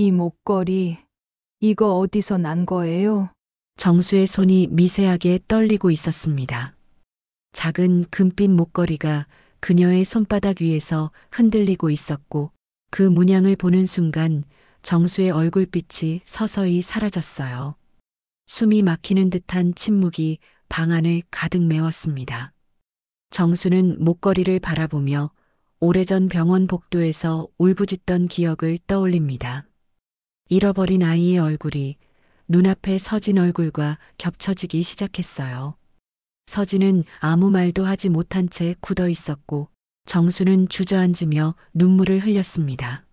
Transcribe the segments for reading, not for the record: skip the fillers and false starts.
이 목걸이, 이거 어디서 난 거예요? 정수의 손이 미세하게 떨리고 있었습니다. 작은 금빛 목걸이가 그녀의 손바닥 위에서 흔들리고 있었고 그 문양을 보는 순간 정수의 얼굴빛이 서서히 사라졌어요. 숨이 막히는 듯한 침묵이 방 안을 가득 메웠습니다. 정수는 목걸이를 바라보며 오래전 병원 복도에서 울부짖던 기억을 떠올립니다. 잃어버린 아이의 얼굴이 눈앞에 서진 얼굴과 겹쳐지기 시작했어요. 서진은 아무 말도 하지 못한 채 굳어 있었고 정수는 주저앉으며 눈물을 흘렸습니다.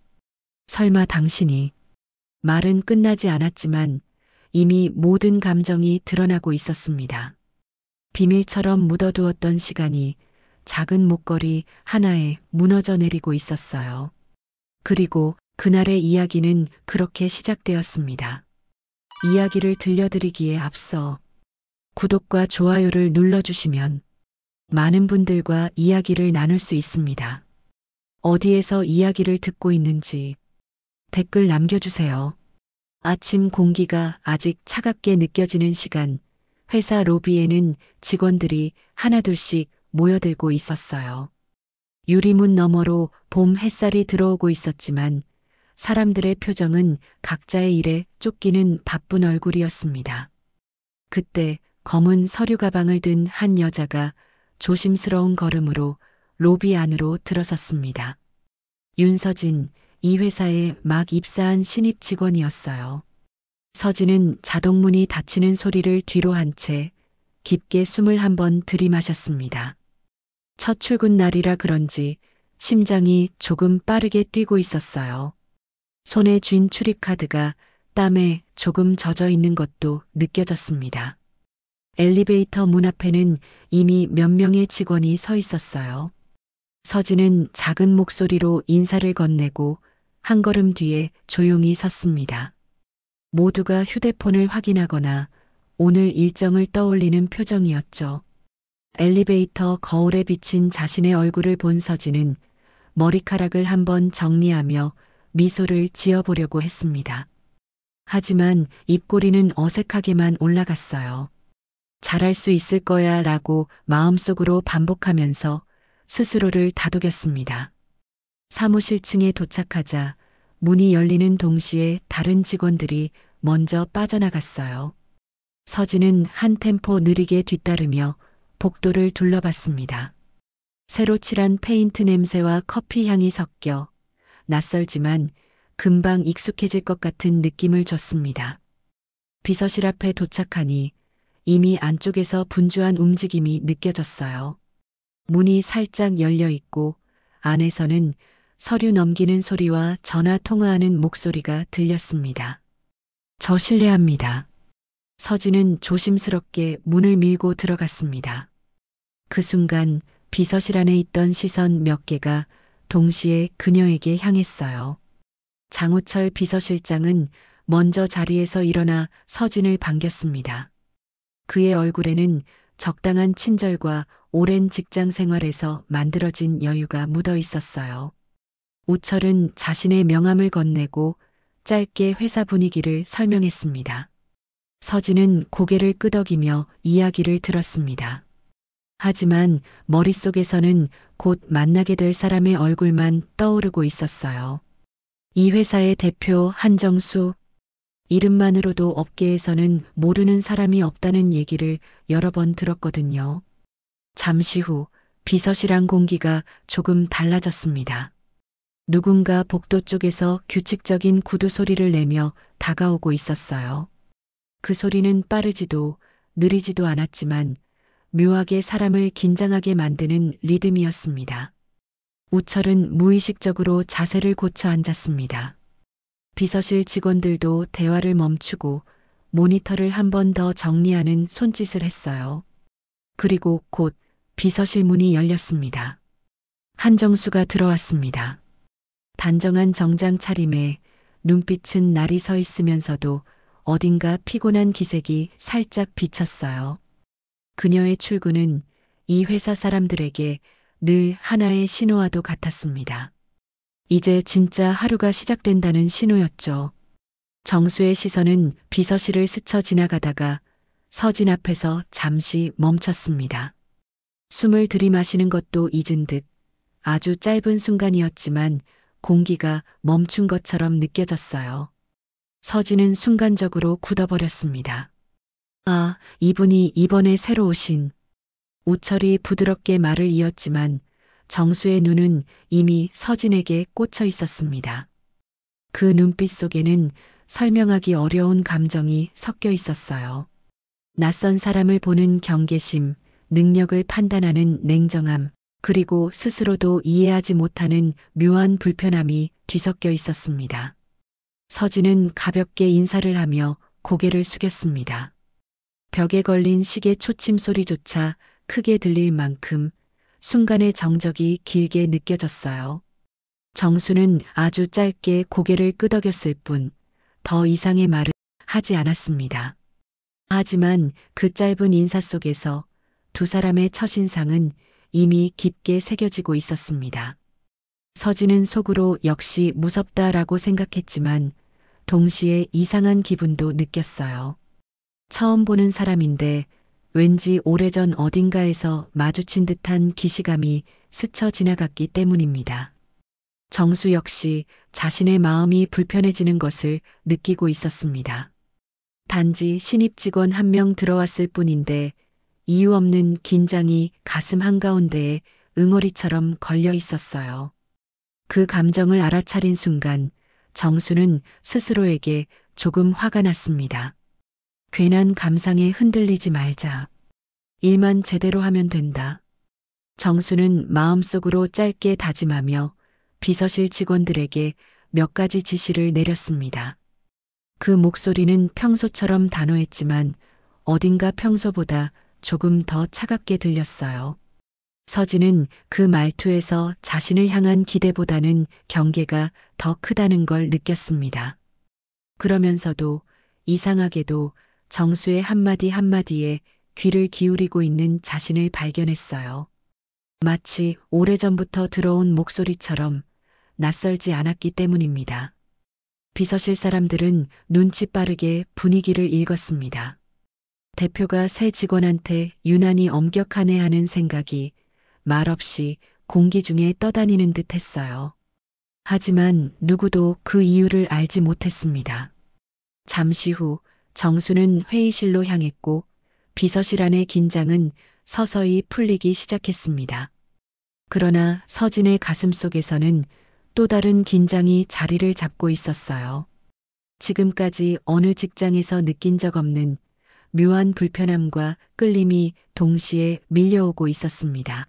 설마 당신이... 말은 끝나지 않았지만 이미 모든 감정이 드러나고 있었습니다. 비밀처럼 묻어두었던 시간이 작은 목걸이 하나에 무너져 내리고 있었어요. 그리고 그날의 이야기는 그렇게 시작되었습니다. 이야기를 들려드리기에 앞서 구독과 좋아요를 눌러주시면 많은 분들과 이야기를 나눌 수 있습니다. 어디에서 이야기를 듣고 있는지 댓글 남겨주세요. 아침 공기가 아직 차갑게 느껴지는 시간, 회사 로비에는 직원들이 하나둘씩 모여들고 있었어요. 유리문 너머로 봄 햇살이 들어오고 있었지만 사람들의 표정은 각자의 일에 쫓기는 바쁜 얼굴이었습니다. 그때 검은 서류 가방을 든 한 여자가 조심스러운 걸음으로 로비 안으로 들어섰습니다. 윤서진, 이 회사에 막 입사한 신입 직원이었어요. 서진은 자동문이 닫히는 소리를 뒤로 한 채 깊게 숨을 한번 들이마셨습니다. 첫 출근 날이라 그런지 심장이 조금 빠르게 뛰고 있었어요. 손에 쥔 출입카드가 땀에 조금 젖어 있는 것도 느껴졌습니다. 엘리베이터 문 앞에는 이미 몇 명의 직원이 서 있었어요. 서진은 작은 목소리로 인사를 건네고 한 걸음 뒤에 조용히 섰습니다. 모두가 휴대폰을 확인하거나 오늘 일정을 떠올리는 표정이었죠. 엘리베이터 거울에 비친 자신의 얼굴을 본 서진은 머리카락을 한번 정리하며 미소를 지어보려고 했습니다. 하지만 입꼬리는 어색하게만 올라갔어요. 잘할 수 있을 거야 라고 마음속으로 반복하면서 스스로를 다독였습니다. 사무실 층에 도착하자 문이 열리는 동시에 다른 직원들이 먼저 빠져나갔어요. 서진은 한 템포 느리게 뒤따르며 복도를 둘러봤습니다. 새로 칠한 페인트 냄새와 커피 향이 섞여 낯설지만 금방 익숙해질 것 같은 느낌을 줬습니다. 비서실 앞에 도착하니 이미 안쪽에서 분주한 움직임이 느껴졌어요. 문이 살짝 열려 있고 안에서는 서류 넘기는 소리와 전화 통화하는 목소리가 들렸습니다. 저 실례합니다. 서진은 조심스럽게 문을 밀고 들어갔습니다. 그 순간 비서실 안에 있던 시선 몇 개가 동시에 그녀에게 향했어요. 장우철 비서실장은 먼저 자리에서 일어나 서진을 반겼습니다. 그의 얼굴에는 적당한 친절과 오랜 직장 생활에서 만들어진 여유가 묻어 있었어요. 우철은 자신의 명함을 건네고 짧게 회사 분위기를 설명했습니다. 서진은 고개를 끄덕이며 이야기를 들었습니다. 하지만 머릿속에서는 곧 만나게 될 사람의 얼굴만 떠오르고 있었어요. 이 회사의 대표 한정수, 이름만으로도 업계에서는 모르는 사람이 없다는 얘기를 여러 번 들었거든요. 잠시 후 비서실 안 공기가 조금 달라졌습니다. 누군가 복도 쪽에서 규칙적인 구두 소리를 내며 다가오고 있었어요. 그 소리는 빠르지도 느리지도 않았지만 묘하게 사람을 긴장하게 만드는 리듬이었습니다. 우철은 무의식적으로 자세를 고쳐 앉았습니다. 비서실 직원들도 대화를 멈추고 모니터를 한 번 더 정리하는 손짓을 했어요. 그리고 곧 비서실 문이 열렸습니다. 한정수가 들어왔습니다. 단정한 정장 차림에 눈빛은 날이 서 있으면서도 어딘가 피곤한 기색이 살짝 비쳤어요. 그녀의 출근은 이 회사 사람들에게 늘 하나의 신호와도 같았습니다. 이제 진짜 하루가 시작된다는 신호였죠. 정수의 시선은 비서실을 스쳐 지나가다가 서진 앞에서 잠시 멈췄습니다. 숨을 들이마시는 것도 잊은 듯 아주 짧은 순간이었지만 공기가 멈춘 것처럼 느껴졌어요. 서진은 순간적으로 굳어버렸습니다. 아, 이분이 이번에 새로 오신. 우철이 부드럽게 말을 이었지만 정수의 눈은 이미 서진에게 꽂혀 있었습니다. 그 눈빛 속에는 설명하기 어려운 감정이 섞여 있었어요. 낯선 사람을 보는 경계심, 능력을 판단하는 냉정함, 그리고 스스로도 이해하지 못하는 묘한 불편함이 뒤섞여 있었습니다. 서진은 가볍게 인사를 하며 고개를 숙였습니다. 벽에 걸린 시계 초침 소리조차 크게 들릴 만큼 순간의 정적이 길게 느껴졌어요. 정수는 아주 짧게 고개를 끄덕였을 뿐 더 이상의 말을 하지 않았습니다. 하지만 그 짧은 인사 속에서 두 사람의 첫인상은 이미 깊게 새겨지고 있었습니다. 서진은 속으로 역시 무섭다라고 생각했지만 동시에 이상한 기분도 느꼈어요. 처음 보는 사람인데 왠지 오래전 어딘가에서 마주친 듯한 기시감이 스쳐 지나갔기 때문입니다. 정수 역시 자신의 마음이 불편해지는 것을 느끼고 있었습니다. 단지 신입 직원 한 명 들어왔을 뿐인데 이유 없는 긴장이 가슴 한가운데에 응어리처럼 걸려 있었어요. 그 감정을 알아차린 순간 정수는 스스로에게 조금 화가 났습니다. 괜한 감상에 흔들리지 말자. 일만 제대로 하면 된다. 정수는 마음속으로 짧게 다짐하며 비서실 직원들에게 몇 가지 지시를 내렸습니다. 그 목소리는 평소처럼 단호했지만 어딘가 평소보다 조금 더 차갑게 들렸어요. 서진은 그 말투에서 자신을 향한 기대보다는 경계가 더 크다는 걸 느꼈습니다. 그러면서도 이상하게도 정수의 한마디 한마디에 귀를 기울이고 있는 자신을 발견했어요. 마치 오래전부터 들어온 목소리처럼 낯설지 않았기 때문입니다. 비서실 사람들은 눈치 빠르게 분위기를 읽었습니다. 대표가 새 직원한테 유난히 엄격하네 하는 생각이 말없이 공기 중에 떠다니는 듯 했어요. 하지만 누구도 그 이유를 알지 못했습니다. 잠시 후 정수는 회의실로 향했고 비서실 안의 긴장은 서서히 풀리기 시작했습니다. 그러나 서진의 가슴 속에서는 또 다른 긴장이 자리를 잡고 있었어요. 지금까지 어느 직장에서 느낀 적 없는 묘한 불편함과 끌림이 동시에 밀려오고 있었습니다.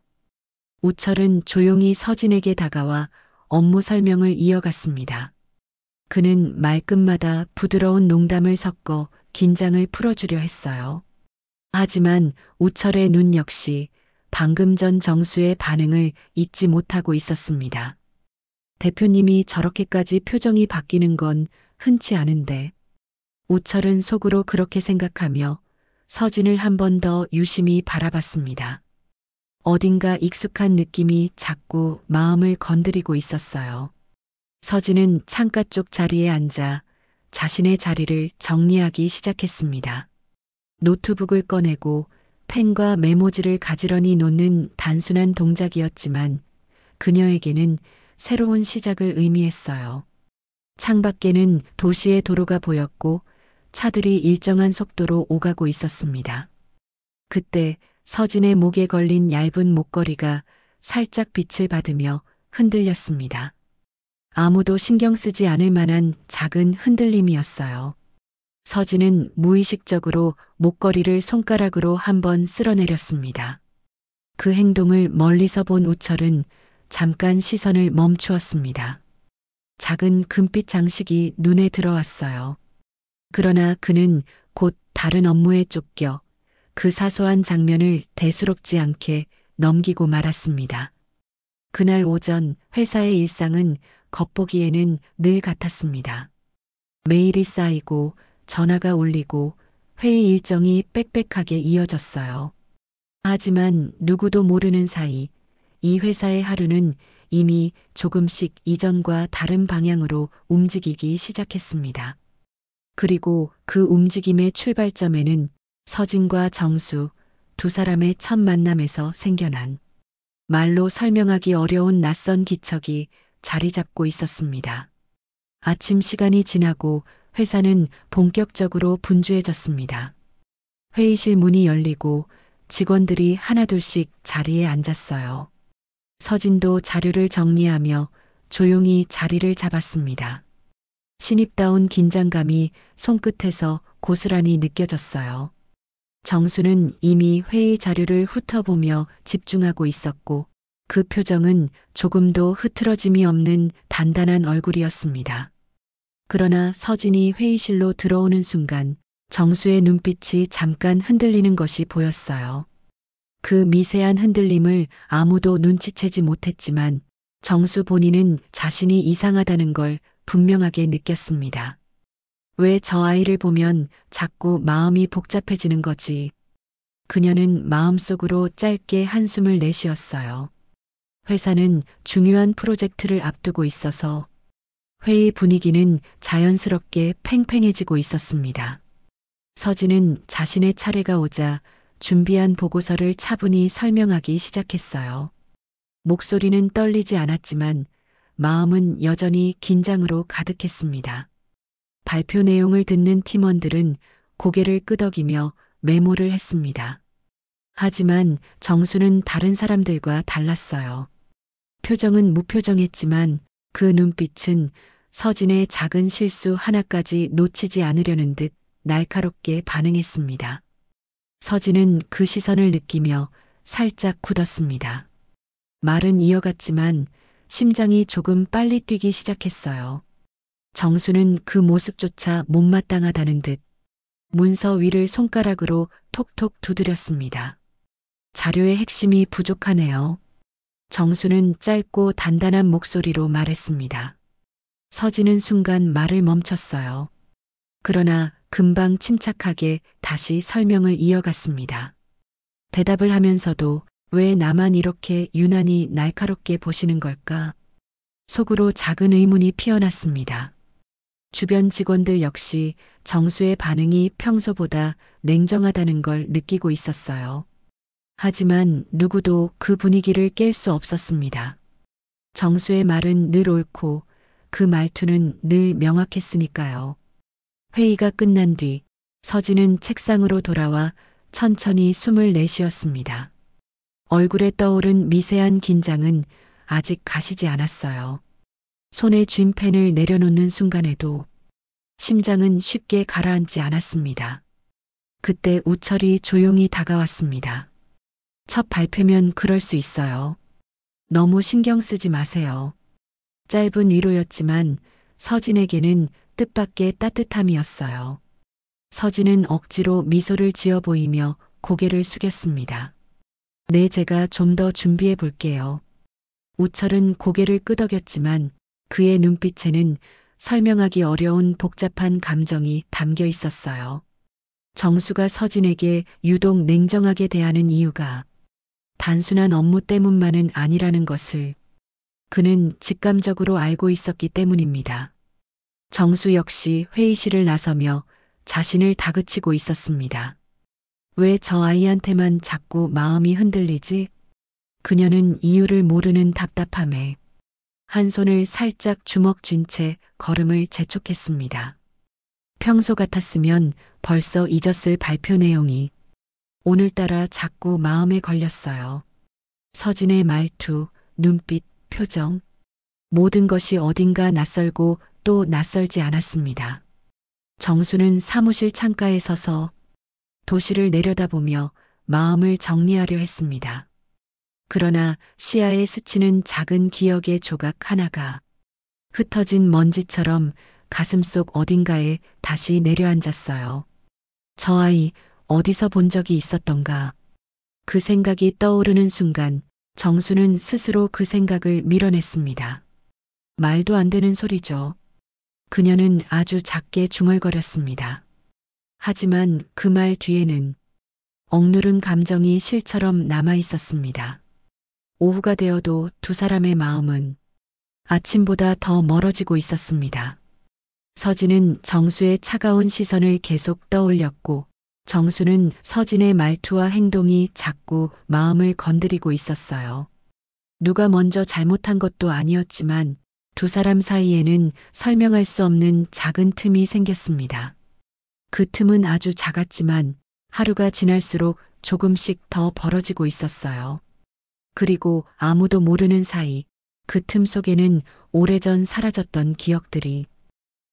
우철은 조용히 서진에게 다가와 업무 설명을 이어갔습니다. 그는 말끝마다 부드러운 농담을 섞어 긴장을 풀어주려 했어요. 하지만 우철의 눈 역시 방금 전 정수의 반응을 잊지 못하고 있었습니다. 대표님이 저렇게까지 표정이 바뀌는 건 흔치 않은데. 우철은 속으로 그렇게 생각하며 서진을 한 번 더 유심히 바라봤습니다. 어딘가 익숙한 느낌이 자꾸 마음을 건드리고 있었어요. 서진은 창가 쪽 자리에 앉아 자신의 자리를 정리하기 시작했습니다. 노트북을 꺼내고 펜과 메모지를 가지런히 놓는 단순한 동작이었지만 그녀에게는 새로운 시작을 의미했어요. 창밖에는 도시의 도로가 보였고 차들이 일정한 속도로 오가고 있었습니다. 그때 서진의 목에 걸린 얇은 목걸이가 살짝 빛을 받으며 흔들렸습니다. 아무도 신경 쓰지 않을 만한 작은 흔들림이었어요. 서진은 무의식적으로 목걸이를 손가락으로 한번 쓸어내렸습니다. 그 행동을 멀리서 본 우철은 잠깐 시선을 멈추었습니다. 작은 금빛 장식이 눈에 들어왔어요. 그러나 그는 곧 다른 업무에 쫓겨 그 사소한 장면을 대수롭지 않게 넘기고 말았습니다. 그날 오전 회사의 일상은 겉보기에는 늘 같았습니다. 메일이 쌓이고 전화가 울리고 회의 일정이 빽빽하게 이어졌어요. 하지만 누구도 모르는 사이 이 회사의 하루는 이미 조금씩 이전과 다른 방향으로 움직이기 시작했습니다. 그리고 그 움직임의 출발점에는 서진과 정수 두 사람의 첫 만남에서 생겨난 말로 설명하기 어려운 낯선 기척이 자리 잡고 있었습니다. 아침 시간이 지나고 회사는 본격적으로 분주해졌습니다. 회의실 문이 열리고 직원들이 하나둘씩 자리에 앉았어요. 서진도 자료를 정리하며 조용히 자리를 잡았습니다. 신입다운 긴장감이 손끝에서 고스란히 느껴졌어요. 정수는 이미 회의 자료를 훑어보며 집중하고 있었고 그 표정은 조금도 흐트러짐이 없는 단단한 얼굴이었습니다. 그러나 서진이 회의실로 들어오는 순간 정수의 눈빛이 잠깐 흔들리는 것이 보였어요. 그 미세한 흔들림을 아무도 눈치채지 못했지만 정수 본인은 자신이 이상하다는 걸 분명하게 느꼈습니다. 왜 저 아이를 보면 자꾸 마음이 복잡해지는 거지? 그녀는 마음속으로 짧게 한숨을 내쉬었어요. 회사는 중요한 프로젝트를 앞두고 있어서 회의 분위기는 자연스럽게 팽팽해지고 있었습니다. 서진은 자신의 차례가 오자 준비한 보고서를 차분히 설명하기 시작했어요. 목소리는 떨리지 않았지만 마음은 여전히 긴장으로 가득했습니다. 발표 내용을 듣는 팀원들은 고개를 끄덕이며 메모를 했습니다. 하지만 정수는 다른 사람들과 달랐어요. 표정은 무표정했지만 그 눈빛은 서진의 작은 실수 하나까지 놓치지 않으려는 듯 날카롭게 반응했습니다. 서진은 그 시선을 느끼며 살짝 굳었습니다. 말은 이어갔지만 심장이 조금 빨리 뛰기 시작했어요. 정수는 그 모습조차 못마땅하다는 듯 문서 위를 손가락으로 톡톡 두드렸습니다. 자료의 핵심이 부족하네요. 정수는 짧고 단단한 목소리로 말했습니다. 서진은 순간 말을 멈췄어요. 그러나 금방 침착하게 다시 설명을 이어갔습니다. 대답을 하면서도 왜 나만 이렇게 유난히 날카롭게 보시는 걸까? 속으로 작은 의문이 피어났습니다. 주변 직원들 역시 정수의 반응이 평소보다 냉정하다는 걸 느끼고 있었어요. 하지만 누구도 그 분위기를 깰 수 없었습니다. 정수의 말은 늘 옳고 그 말투는 늘 명확했으니까요. 회의가 끝난 뒤 서진은 책상으로 돌아와 천천히 숨을 내쉬었습니다. 얼굴에 떠오른 미세한 긴장은 아직 가시지 않았어요. 손에 쥔 펜을 내려놓는 순간에도 심장은 쉽게 가라앉지 않았습니다. 그때 우철이 조용히 다가왔습니다. 첫 발표면 그럴 수 있어요. 너무 신경 쓰지 마세요. 짧은 위로였지만 서진에게는 뜻밖의 따뜻함이었어요. 서진은 억지로 미소를 지어 보이며 고개를 숙였습니다. 네, 제가 좀 더 준비해 볼게요. 우철은 고개를 끄덕였지만 그의 눈빛에는 설명하기 어려운 복잡한 감정이 담겨 있었어요. 정수가 서진에게 유독 냉정하게 대하는 이유가 단순한 업무 때문만은 아니라는 것을 그는 직감적으로 알고 있었기 때문입니다. 정수 역시 회의실을 나서며 자신을 다그치고 있었습니다. 왜 저 아이한테만 자꾸 마음이 흔들리지? 그녀는 이유를 모르는 답답함에 한 손을 살짝 주먹 쥔 채 걸음을 재촉했습니다. 평소 같았으면 벌써 잊었을 발표 내용이 오늘따라 자꾸 마음에 걸렸어요. 서진의 말투, 눈빛, 표정, 모든 것이 어딘가 낯설고 또 낯설지 않았습니다. 정수는 사무실 창가에 서서 도시를 내려다보며 마음을 정리하려 했습니다. 그러나 시야에 스치는 작은 기억의 조각 하나가 흩어진 먼지처럼 가슴속 어딘가에 다시 내려앉았어요. 저 아이 어디서 본 적이 있었던가. 그 생각이 떠오르는 순간 정수는 스스로 그 생각을 밀어냈습니다. 말도 안 되는 소리죠. 그녀는 아주 작게 중얼거렸습니다. 하지만 그 말 뒤에는 억누른 감정이 실처럼 남아 있었습니다. 오후가 되어도 두 사람의 마음은 아침보다 더 멀어지고 있었습니다. 서진은 정수의 차가운 시선을 계속 떠올렸고 정수는 서진의 말투와 행동이 자꾸 마음을 건드리고 있었어요. 누가 먼저 잘못한 것도 아니었지만 두 사람 사이에는 설명할 수 없는 작은 틈이 생겼습니다. 그 틈은 아주 작았지만 하루가 지날수록 조금씩 더 벌어지고 있었어요. 그리고 아무도 모르는 사이 그 틈 속에는 오래전 사라졌던 기억들이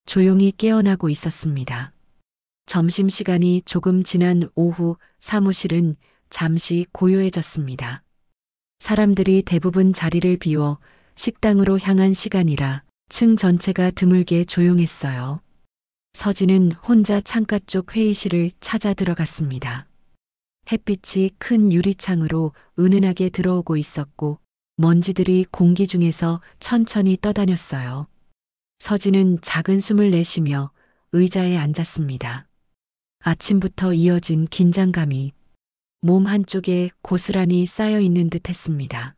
조용히 깨어나고 있었습니다. 점심시간이 조금 지난 오후 사무실은 잠시 고요해졌습니다. 사람들이 대부분 자리를 비워 식당으로 향한 시간이라 층 전체가 드물게 조용했어요. 서진은 혼자 창가 쪽 회의실을 찾아 들어갔습니다. 햇빛이 큰 유리창으로 은은하게 들어오고 있었고 먼지들이 공기 중에서 천천히 떠다녔어요. 서진은 작은 숨을 내쉬며 의자에 앉았습니다. 아침부터 이어진 긴장감이 몸 한쪽에 고스란히 쌓여 있는 듯 했습니다.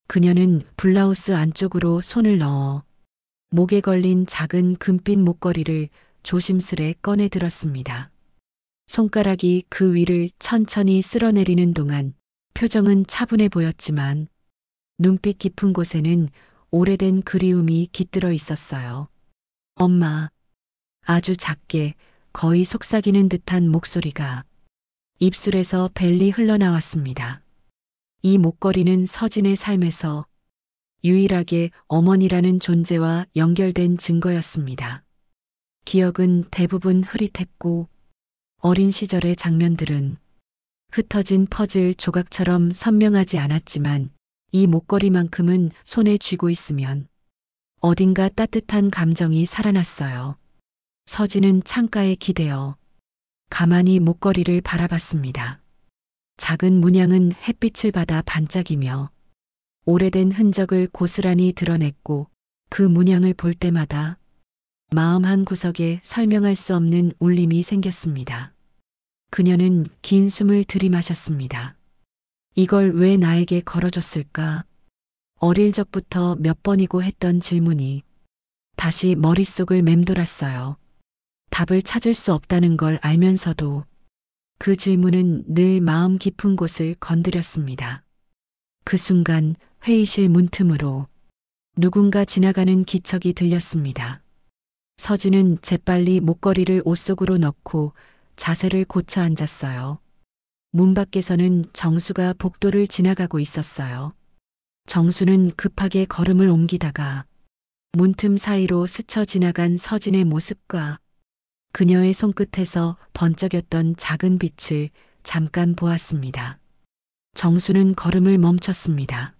그녀는 블라우스 안쪽으로 손을 넣어 목에 걸린 작은 금빛 목걸이를 조심스레 꺼내 들었습니다. 손가락이 그 위를 천천히 쓸어내리는 동안 표정은 차분해 보였지만 눈빛 깊은 곳에는 오래된 그리움이 깃들어 있었어요. 엄마. 아주 작게 거의 속삭이는 듯한 목소리가 입술에서 벨리 흘러나왔습니다. 이 목걸이는 서진의 삶에서 유일하게 어머니라는 존재와 연결된 증거였습니다. 기억은 대부분 흐릿했고 어린 시절의 장면들은 흩어진 퍼즐 조각처럼 선명하지 않았지만 이 목걸이만큼은 손에 쥐고 있으면 어딘가 따뜻한 감정이 살아났어요. 서진은 창가에 기대어 가만히 목걸이를 바라봤습니다. 작은 문양은 햇빛을 받아 반짝이며 오래된 흔적을 고스란히 드러냈고 그 문양을 볼 때마다 마음 한 구석에 설명할 수 없는 울림이 생겼습니다. 그녀는 긴 숨을 들이마셨습니다. 이걸 왜 나에게 걸어줬을까? 어릴 적부터 몇 번이고 했던 질문이 다시 머릿속을 맴돌았어요. 답을 찾을 수 없다는 걸 알면서도 그 질문은 늘 마음 깊은 곳을 건드렸습니다. 그 순간 회의실 문틈으로 누군가 지나가는 기척이 들렸습니다. 서진은 재빨리 목걸이를 옷 속으로 넣고 자세를 고쳐 앉았어요. 문 밖에서는 정수가 복도를 지나가고 있었어요. 정수는 급하게 걸음을 옮기다가 문틈 사이로 스쳐 지나간 서진의 모습과 그녀의 손끝에서 번쩍였던 작은 빛을 잠깐 보았습니다. 정수는 걸음을 멈췄습니다.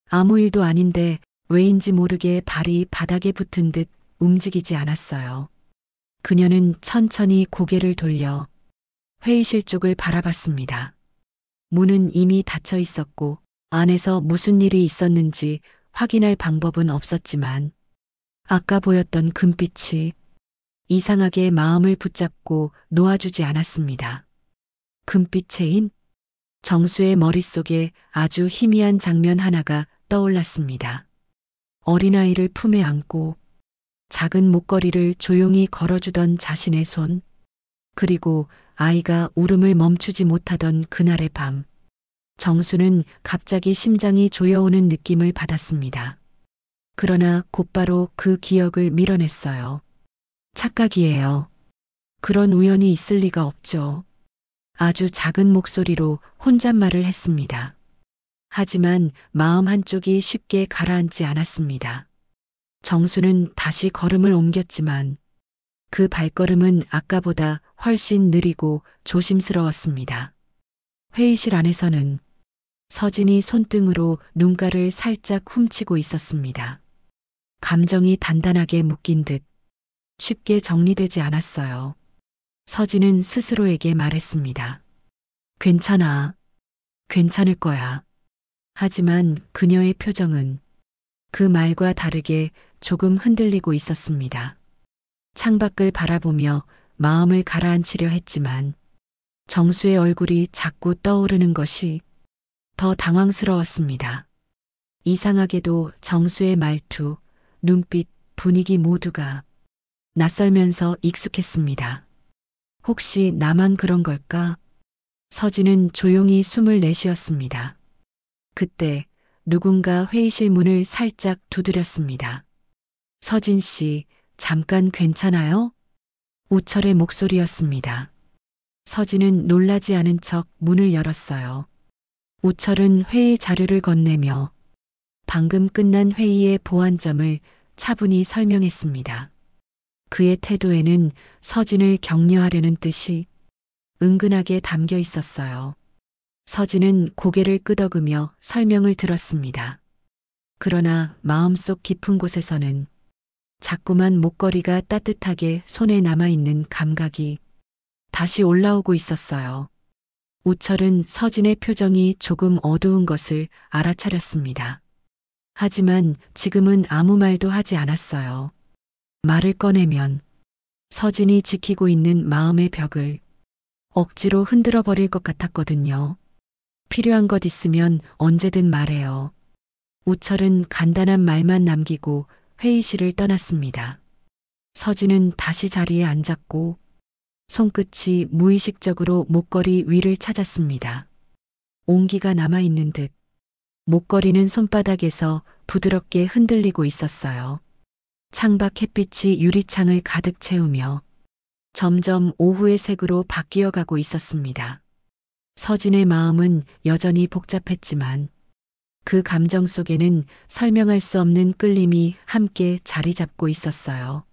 아무 일도 아닌데 왜인지 모르게 발이 바닥에 붙은 듯 움직이지 않았어요. 그녀는 천천히 고개를 돌려 회의실 쪽을 바라봤습니다. 문은 이미 닫혀 있었고 안에서 무슨 일이 있었는지 확인할 방법은 없었지만 아까 보였던 금빛이 이상하게 마음을 붙잡고 놓아주지 않았습니다. 금빛 체인? 정수의 머릿속에 아주 희미한 장면 하나가 떠올랐습니다. 어린아이를 품에 안고 작은 목걸이를 조용히 걸어주던 자신의 손, 그리고 아이가 울음을 멈추지 못하던 그날의 밤. 정수는 갑자기 심장이 조여오는 느낌을 받았습니다. 그러나 곧바로 그 기억을 밀어냈어요. 착각이에요. 그런 우연이 있을 리가 없죠. 아주 작은 목소리로 혼잣말을 했습니다. 하지만 마음 한쪽이 쉽게 가라앉지 않았습니다. 정수는 다시 걸음을 옮겼지만 그 발걸음은 아까보다 훨씬 느리고 조심스러웠습니다. 회의실 안에서는 서진이 손등으로 눈가를 살짝 훔치고 있었습니다. 감정이 단단하게 묶인 듯 쉽게 정리되지 않았어요. 서진은 스스로에게 말했습니다. 괜찮아. 괜찮을 거야. 하지만 그녀의 표정은 그 말과 다르게 조금 흔들리고 있었습니다. 창밖을 바라보며 마음을 가라앉히려 했지만 정수의 얼굴이 자꾸 떠오르는 것이 더 당황스러웠습니다. 이상하게도 정수의 말투, 눈빛, 분위기 모두가 낯설면서 익숙했습니다. 혹시 나만 그런 걸까? 서진은 조용히 숨을 내쉬었습니다. 그때 누군가 회의실 문을 살짝 두드렸습니다. 서진 씨, 잠깐 괜찮아요? 우철의 목소리였습니다. 서진은 놀라지 않은 척 문을 열었어요. 우철은 회의 자료를 건네며 방금 끝난 회의의 보완점을 차분히 설명했습니다. 그의 태도에는 서진을 격려하려는 뜻이 은근하게 담겨 있었어요. 서진은 고개를 끄덕이며 설명을 들었습니다. 그러나 마음속 깊은 곳에서는 자꾸만 목걸이가 따뜻하게 손에 남아있는 감각이 다시 올라오고 있었어요. 우철은 서진의 표정이 조금 어두운 것을 알아차렸습니다. 하지만 지금은 아무 말도 하지 않았어요. 말을 꺼내면 서진이 지키고 있는 마음의 벽을 억지로 흔들어 버릴 것 같았거든요. 필요한 것 있으면 언제든 말해요. 우철은 간단한 말만 남기고 회의실을 떠났습니다. 서진은 다시 자리에 앉았고 손끝이 무의식적으로 목걸이 위를 찾았습니다. 온기가 남아있는 듯 목걸이는 손바닥에서 부드럽게 흔들리고 있었어요. 창밖 햇빛이 유리창을 가득 채우며 점점 오후의 색으로 바뀌어 가고 있었습니다. 서진의 마음은 여전히 복잡했지만 그 감정 속에는 설명할 수 없는 끌림이 함께 자리 잡고 있었어요.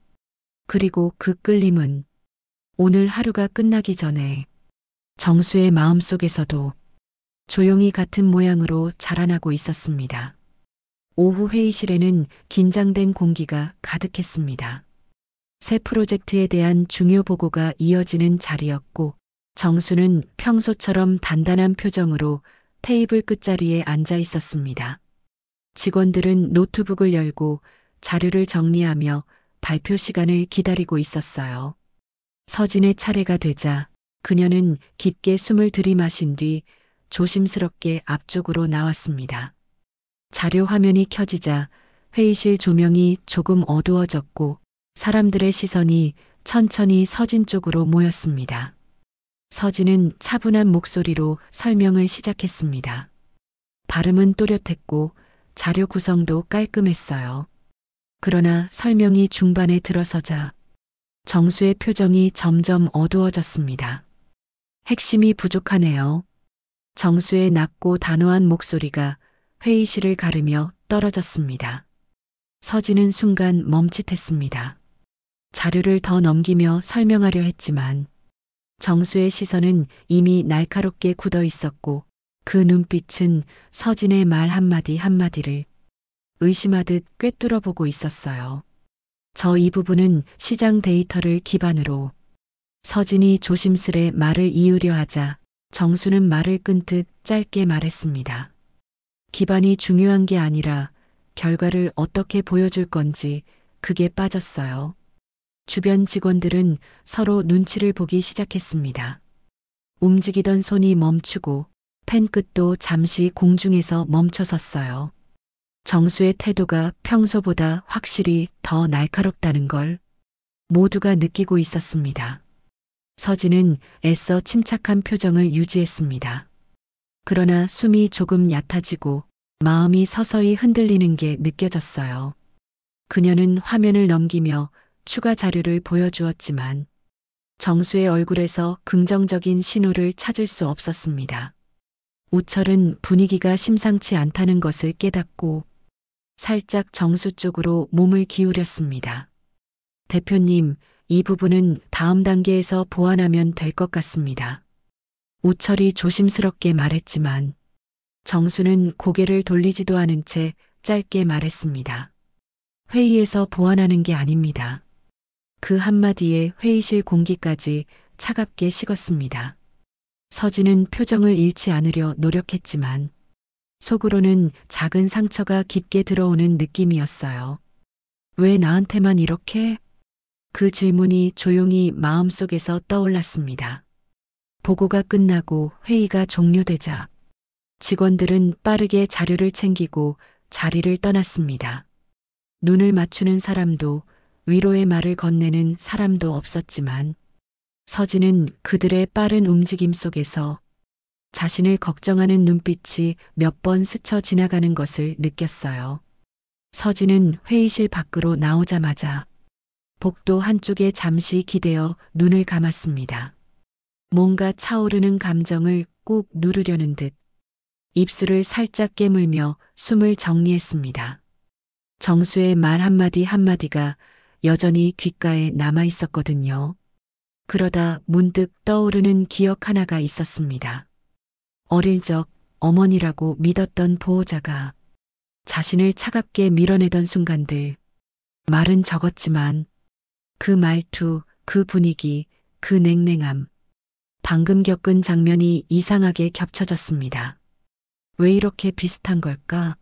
그리고 그 끌림은 오늘 하루가 끝나기 전에 정수의 마음 속에서도 조용히 같은 모양으로 자라나고 있었습니다. 오후 회의실에는 긴장된 공기가 가득했습니다. 새 프로젝트에 대한 중요 보고가 이어지는 자리였고 정수는 평소처럼 단단한 표정으로 테이블 끝자리에 앉아 있었습니다. 직원들은 노트북을 열고 자료를 정리하며 발표 시간을 기다리고 있었어요. 서진의 차례가 되자 그녀는 깊게 숨을 들이마신 뒤 조심스럽게 앞쪽으로 나왔습니다. 자료 화면이 켜지자 회의실 조명이 조금 어두워졌고 사람들의 시선이 천천히 서진 쪽으로 모였습니다. 서진은 차분한 목소리로 설명을 시작했습니다. 발음은 또렷했고 자료 구성도 깔끔했어요. 그러나 설명이 중반에 들어서자 정수의 표정이 점점 어두워졌습니다. 핵심이 부족하네요. 정수의 낮고 단호한 목소리가 회의실을 가르며 떨어졌습니다. 서진은 순간 멈칫했습니다. 자료를 더 넘기며 설명하려 했지만 정수의 시선은 이미 날카롭게 굳어 있었고 그 눈빛은 서진의 말 한마디 한마디를 의심하듯 꿰뚫어 보고 있었어요. 이 부분은 시장 데이터를 기반으로 서진이 조심스레 말을 이으려 하자 정수는 말을 끊듯 짧게 말했습니다. 기반이 중요한 게 아니라 결과를 어떻게 보여줄 건지 그게 빠졌어요. 주변 직원들은 서로 눈치를 보기 시작했습니다. 움직이던 손이 멈추고 펜 끝도 잠시 공중에서 멈춰섰어요. 정수의 태도가 평소보다 확실히 더 날카롭다는 걸 모두가 느끼고 있었습니다. 서진은 애써 침착한 표정을 유지했습니다. 그러나 숨이 조금 얕아지고 마음이 서서히 흔들리는 게 느껴졌어요. 그녀는 화면을 넘기며 추가 자료를 보여주었지만 정수의 얼굴에서 긍정적인 신호를 찾을 수 없었습니다. 우철은 분위기가 심상치 않다는 것을 깨닫고 살짝 정수 쪽으로 몸을 기울였습니다. 대표님, 이 부분은 다음 단계에서 보완하면 될 것 같습니다. 우철이 조심스럽게 말했지만 정수는 고개를 돌리지도 않은 채 짧게 말했습니다. 회의에서 보완하는 게 아닙니다. 그 한마디에 회의실 공기까지 차갑게 식었습니다. 서진은 표정을 잃지 않으려 노력했지만 속으로는 작은 상처가 깊게 들어오는 느낌이었어요. 왜 나한테만 이렇게? 그 질문이 조용히 마음속에서 떠올랐습니다. 보고가 끝나고 회의가 종료되자 직원들은 빠르게 자료를 챙기고 자리를 떠났습니다. 눈을 맞추는 사람도 위로의 말을 건네는 사람도 없었지만 서진은 그들의 빠른 움직임 속에서 자신을 걱정하는 눈빛이 몇 번 스쳐 지나가는 것을 느꼈어요. 서진은 회의실 밖으로 나오자마자 복도 한쪽에 잠시 기대어 눈을 감았습니다. 뭔가 차오르는 감정을 꾹 누르려는 듯 입술을 살짝 깨물며 숨을 정리했습니다. 정수의 말 한마디 한마디가 여전히 귓가에 남아 있었거든요. 그러다 문득 떠오르는 기억 하나가 있었습니다. 어릴 적 어머니라고 믿었던 보호자가 자신을 차갑게 밀어내던 순간들. 말은 적었지만 그 말투, 그 분위기, 그 냉랭함. 방금 겪은 장면이 이상하게 겹쳐졌습니다. 왜 이렇게 비슷한 걸까?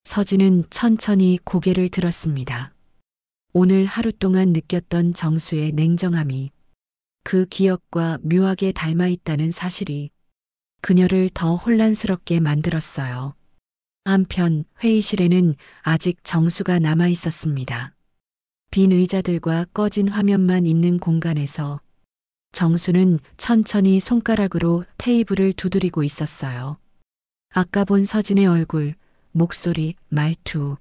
서진은 천천히 고개를 들었습니다. 오늘 하루 동안 느꼈던 정수의 냉정함이 그 기억과 묘하게 닮아 있다는 사실이 그녀를 더 혼란스럽게 만들었어요. 한편 회의실에는 아직 정수가 남아 있었습니다. 빈 의자들과 꺼진 화면만 있는 공간에서 정수는 천천히 손가락으로 테이블을 두드리고 있었어요. 아까 본 서진의 얼굴, 목소리, 말투.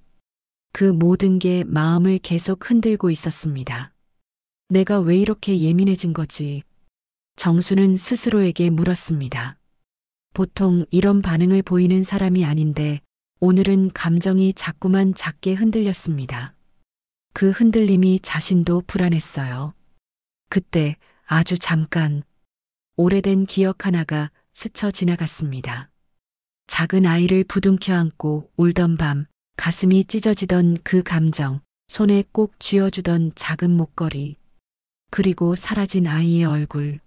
그 모든 게 마음을 계속 흔들고 있었습니다. 내가 왜 이렇게 예민해진 거지? 정수는 스스로에게 물었습니다. 보통 이런 반응을 보이는 사람이 아닌데 오늘은 감정이 자꾸만 작게 흔들렸습니다. 그 흔들림이 자신도 불안했어요. 그때 아주 잠깐 오래된 기억 하나가 스쳐 지나갔습니다. 작은 아이를 부둥켜 안고 울던 밤, 가슴이 찢어지던 그 감정, 손에 꼭 쥐어주던 작은 목걸이, 그리고 사라진 아이의 얼굴.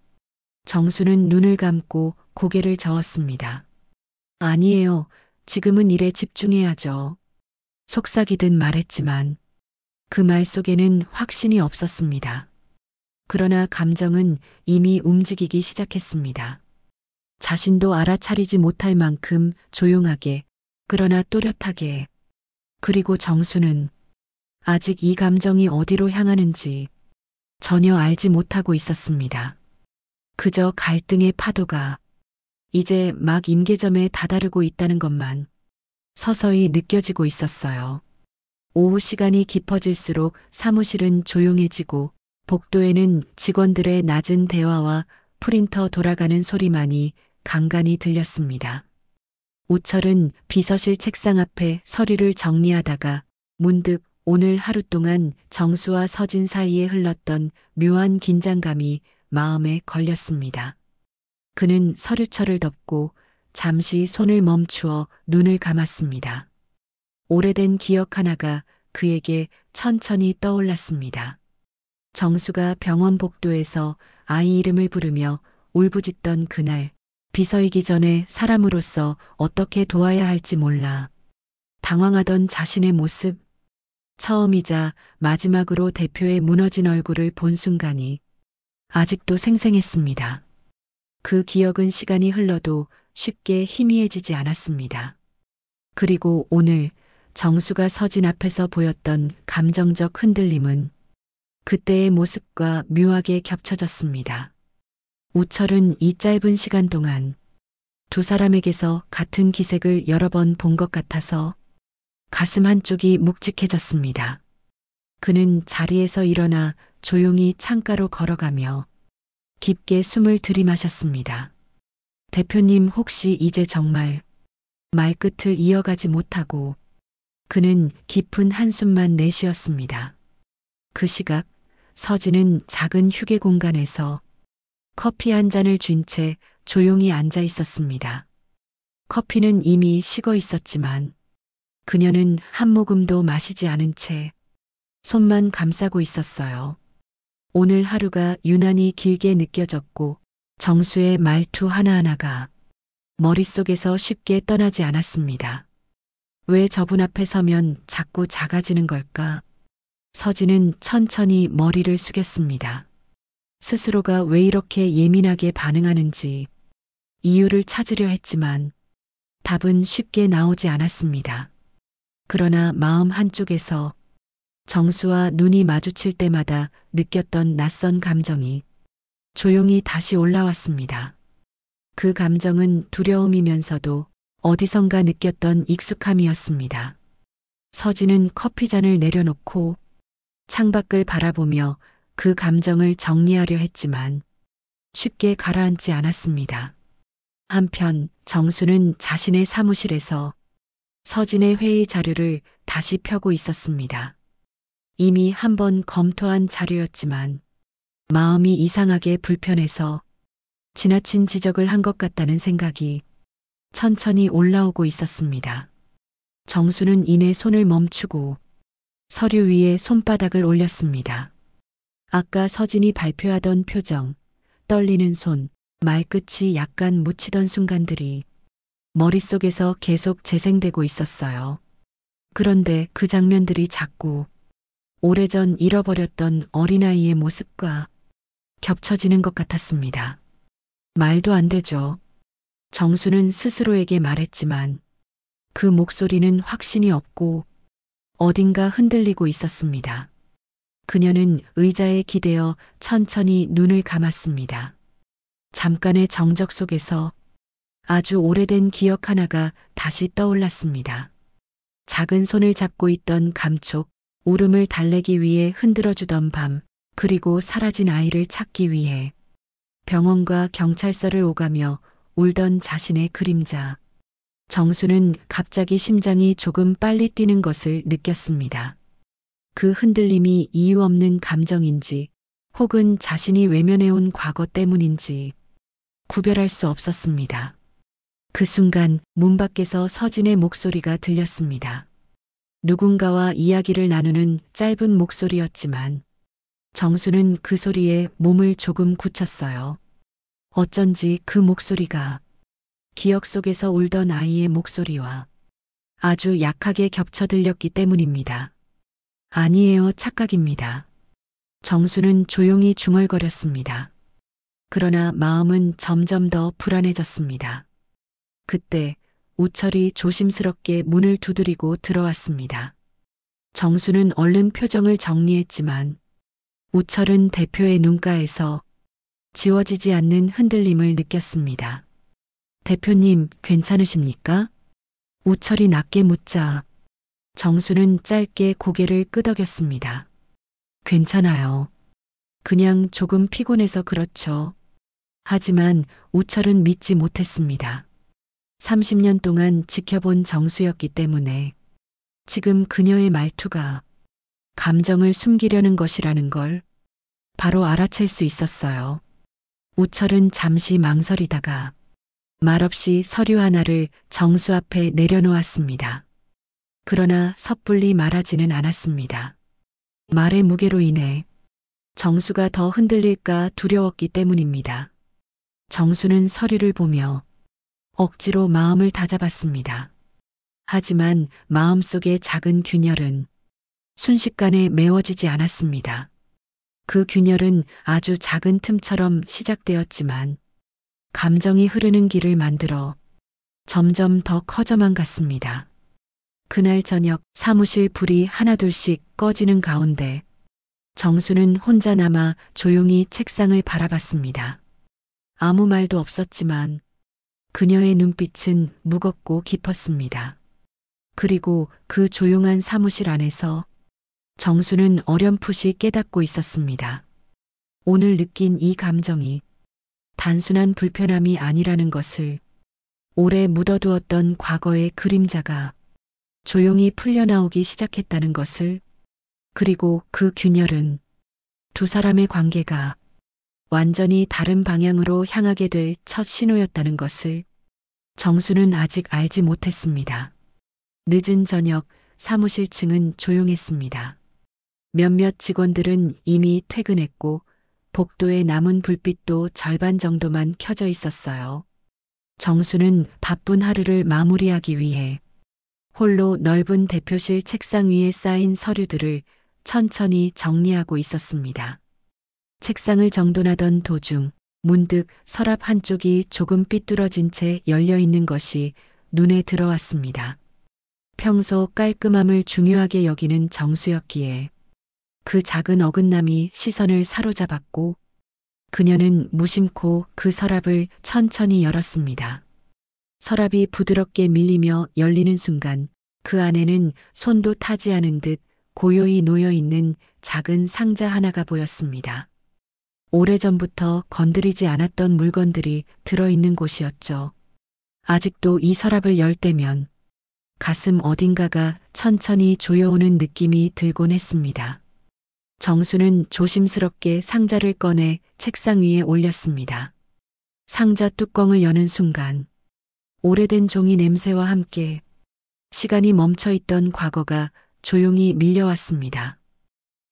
정수는 눈을 감고 고개를 저었습니다. 아니에요. 지금은 일에 집중해야죠. 속삭이듯 말했지만 그 말 속에는 확신이 없었습니다. 그러나 감정은 이미 움직이기 시작했습니다. 자신도 알아차리지 못할 만큼 조용하게, 그러나 또렷하게. 그리고 정수는 아직 이 감정이 어디로 향하는지 전혀 알지 못하고 있었습니다. 그저 갈등의 파도가 이제 막 임계점에 다다르고 있다는 것만 서서히 느껴지고 있었어요. 오후 시간이 깊어질수록 사무실은 조용해지고 복도에는 직원들의 낮은 대화와 프린터 돌아가는 소리만이 간간히 들렸습니다. 우철은 비서실 책상 앞에 서류를 정리하다가 문득 오늘 하루 동안 정수와 서진 사이에 흘렀던 묘한 긴장감이 마음에 걸렸습니다. 그는 서류철을 덮고 잠시 손을 멈추어 눈을 감았습니다. 오래된 기억 하나가 그에게 천천히 떠올랐습니다. 정수가 병원 복도에서 아이 이름을 부르며 울부짖던 그날, 비서이기 전에 사람으로서 어떻게 도와야 할지 몰라 당황하던 자신의 모습, 처음이자 마지막으로 대표의 무너진 얼굴을 본 순간이 아직도 생생했습니다. 그 기억은 시간이 흘러도 쉽게 희미해지지 않았습니다. 그리고 오늘 정수가 서진 앞에서 보였던 감정적 흔들림은 그때의 모습과 묘하게 겹쳐졌습니다. 우철은 이 짧은 시간 동안 두 사람에게서 같은 기색을 여러 번 본 것 같아서 가슴 한쪽이 묵직해졌습니다. 그는 자리에서 일어나 조용히 창가로 걸어가며 깊게 숨을 들이마셨습니다. 대표님 혹시 이제 정말 말끝을 이어가지 못하고 그는 깊은 한숨만 내쉬었습니다. 그 시각 서진은 작은 휴게 공간에서 커피 한 잔을 쥔 채 조용히 앉아 있었습니다. 커피는 이미 식어 있었지만 그녀는 한 모금도 마시지 않은 채 손만 감싸고 있었어요. 오늘 하루가 유난히 길게 느껴졌고 정수의 말투 하나하나가 머릿속에서 쉽게 떠나지 않았습니다. 왜 저분 앞에 서면 자꾸 작아지는 걸까? 서진은 천천히 머리를 숙였습니다. 스스로가 왜 이렇게 예민하게 반응하는지 이유를 찾으려 했지만 답은 쉽게 나오지 않았습니다. 그러나 마음 한쪽에서 정수와 눈이 마주칠 때마다 느꼈던 낯선 감정이 조용히 다시 올라왔습니다. 그 감정은 두려움이면서도 어디선가 느꼈던 익숙함이었습니다. 서진은 커피잔을 내려놓고 창밖을 바라보며 그 감정을 정리하려 했지만 쉽게 가라앉지 않았습니다. 한편 정수는 자신의 사무실에서 서진의 회의 자료를 다시 펴고 있었습니다. 이미 한번 검토한 자료였지만 마음이 이상하게 불편해서 지나친 지적을 한 것 같다는 생각이 천천히 올라오고 있었습니다. 정수는 이내 손을 멈추고 서류 위에 손바닥을 올렸습니다. 아까 서진이 발표하던 표정, 떨리는 손, 말끝이 약간 묻히던 순간들이 머릿속에서 계속 재생되고 있었어요. 그런데 그 장면들이 자꾸 오래전 잃어버렸던 어린아이의 모습과 겹쳐지는 것 같았습니다. 말도 안 되죠. 정수는 스스로에게 말했지만 그 목소리는 확신이 없고 어딘가 흔들리고 있었습니다. 그녀는 의자에 기대어 천천히 눈을 감았습니다. 잠깐의 정적 속에서 아주 오래된 기억 하나가 다시 떠올랐습니다. 작은 손을 잡고 있던 감촉, 울음을 달래기 위해 흔들어주던 밤, 그리고 사라진 아이를 찾기 위해 병원과 경찰서를 오가며 울던 자신의 그림자. 정수는 갑자기 심장이 조금 빨리 뛰는 것을 느꼈습니다. 그 흔들림이 이유 없는 감정인지 혹은 자신이 외면해온 과거 때문인지 구별할 수 없었습니다. 그 순간 문 밖에서 서진의 목소리가 들렸습니다. 누군가와 이야기를 나누는 짧은 목소리였지만 정수는 그 소리에 몸을 조금 굳혔어요. 어쩐지 그 목소리가 기억 속에서 울던 아이의 목소리와 아주 약하게 겹쳐 들렸기 때문입니다. 아니에요, 착각입니다. 정수는 조용히 중얼거렸습니다. 그러나 마음은 점점 더 불안해졌습니다. 그때 우철이 조심스럽게 문을 두드리고 들어왔습니다. 정수는 얼른 표정을 정리했지만 우철은 대표의 눈가에서 지워지지 않는 흔들림을 느꼈습니다. 대표님, 괜찮으십니까? 우철이 낮게 묻자 정수는 짧게 고개를 끄덕였습니다. 괜찮아요. 그냥 조금 피곤해서 그렇죠. 하지만 우철은 믿지 못했습니다. 30년 동안 지켜본 정수였기 때문에 지금 그녀의 말투가 감정을 숨기려는 것이라는 걸 바로 알아챌 수 있었어요. 우철은 잠시 망설이다가 말없이 서류 하나를 정수 앞에 내려놓았습니다. 그러나 섣불리 말하지는 않았습니다. 말의 무게로 인해 정수가 더 흔들릴까 두려웠기 때문입니다. 정수는 서류를 보며 억지로 마음을 다잡았습니다. 하지만 마음속의 작은 균열은 순식간에 메워지지 않았습니다. 그 균열은 아주 작은 틈처럼 시작되었지만 감정이 흐르는 길을 만들어 점점 더 커져만 갔습니다. 그날 저녁 사무실 불이 하나둘씩 꺼지는 가운데 정수는 혼자 남아 조용히 책상을 바라봤습니다. 아무 말도 없었지만 그녀의 눈빛은 무겁고 깊었습니다. 그리고 그 조용한 사무실 안에서 정수는 어렴풋이 깨닫고 있었습니다. 오늘 느낀 이 감정이 단순한 불편함이 아니라는 것을, 오래 묻어두었던 과거의 그림자가 조용히 풀려나오기 시작했다는 것을, 그리고 그 균열은 두 사람의 관계가 완전히 다른 방향으로 향하게 될 첫 신호였다는 것을 정수는 아직 알지 못했습니다. 늦은 저녁 사무실 층은 조용했습니다. 몇몇 직원들은 이미 퇴근했고 복도에 남은 불빛도 절반 정도만 켜져 있었어요. 정수는 바쁜 하루를 마무리하기 위해 홀로 넓은 대표실 책상 위에 쌓인 서류들을 천천히 정리하고 있었습니다. 책상을 정돈하던 도중 문득 서랍 한쪽이 조금 삐뚤어진 채 열려 있는 것이 눈에 들어왔습니다. 평소 깔끔함을 중요하게 여기는 정수였기에 그 작은 어긋남이 시선을 사로잡았고 그녀는 무심코 그 서랍을 천천히 열었습니다. 서랍이 부드럽게 밀리며 열리는 순간 그 안에는 손도 타지 않은 듯 고요히 놓여있는 작은 상자 하나가 보였습니다. 오래전부터 건드리지 않았던 물건들이 들어있는 곳이었죠. 아직도 이 서랍을 열 때면 가슴 어딘가가 천천히 조여오는 느낌이 들곤 했습니다. 정수는 조심스럽게 상자를 꺼내 책상 위에 올렸습니다. 상자 뚜껑을 여는 순간 오래된 종이 냄새와 함께 시간이 멈춰있던 과거가 조용히 밀려왔습니다.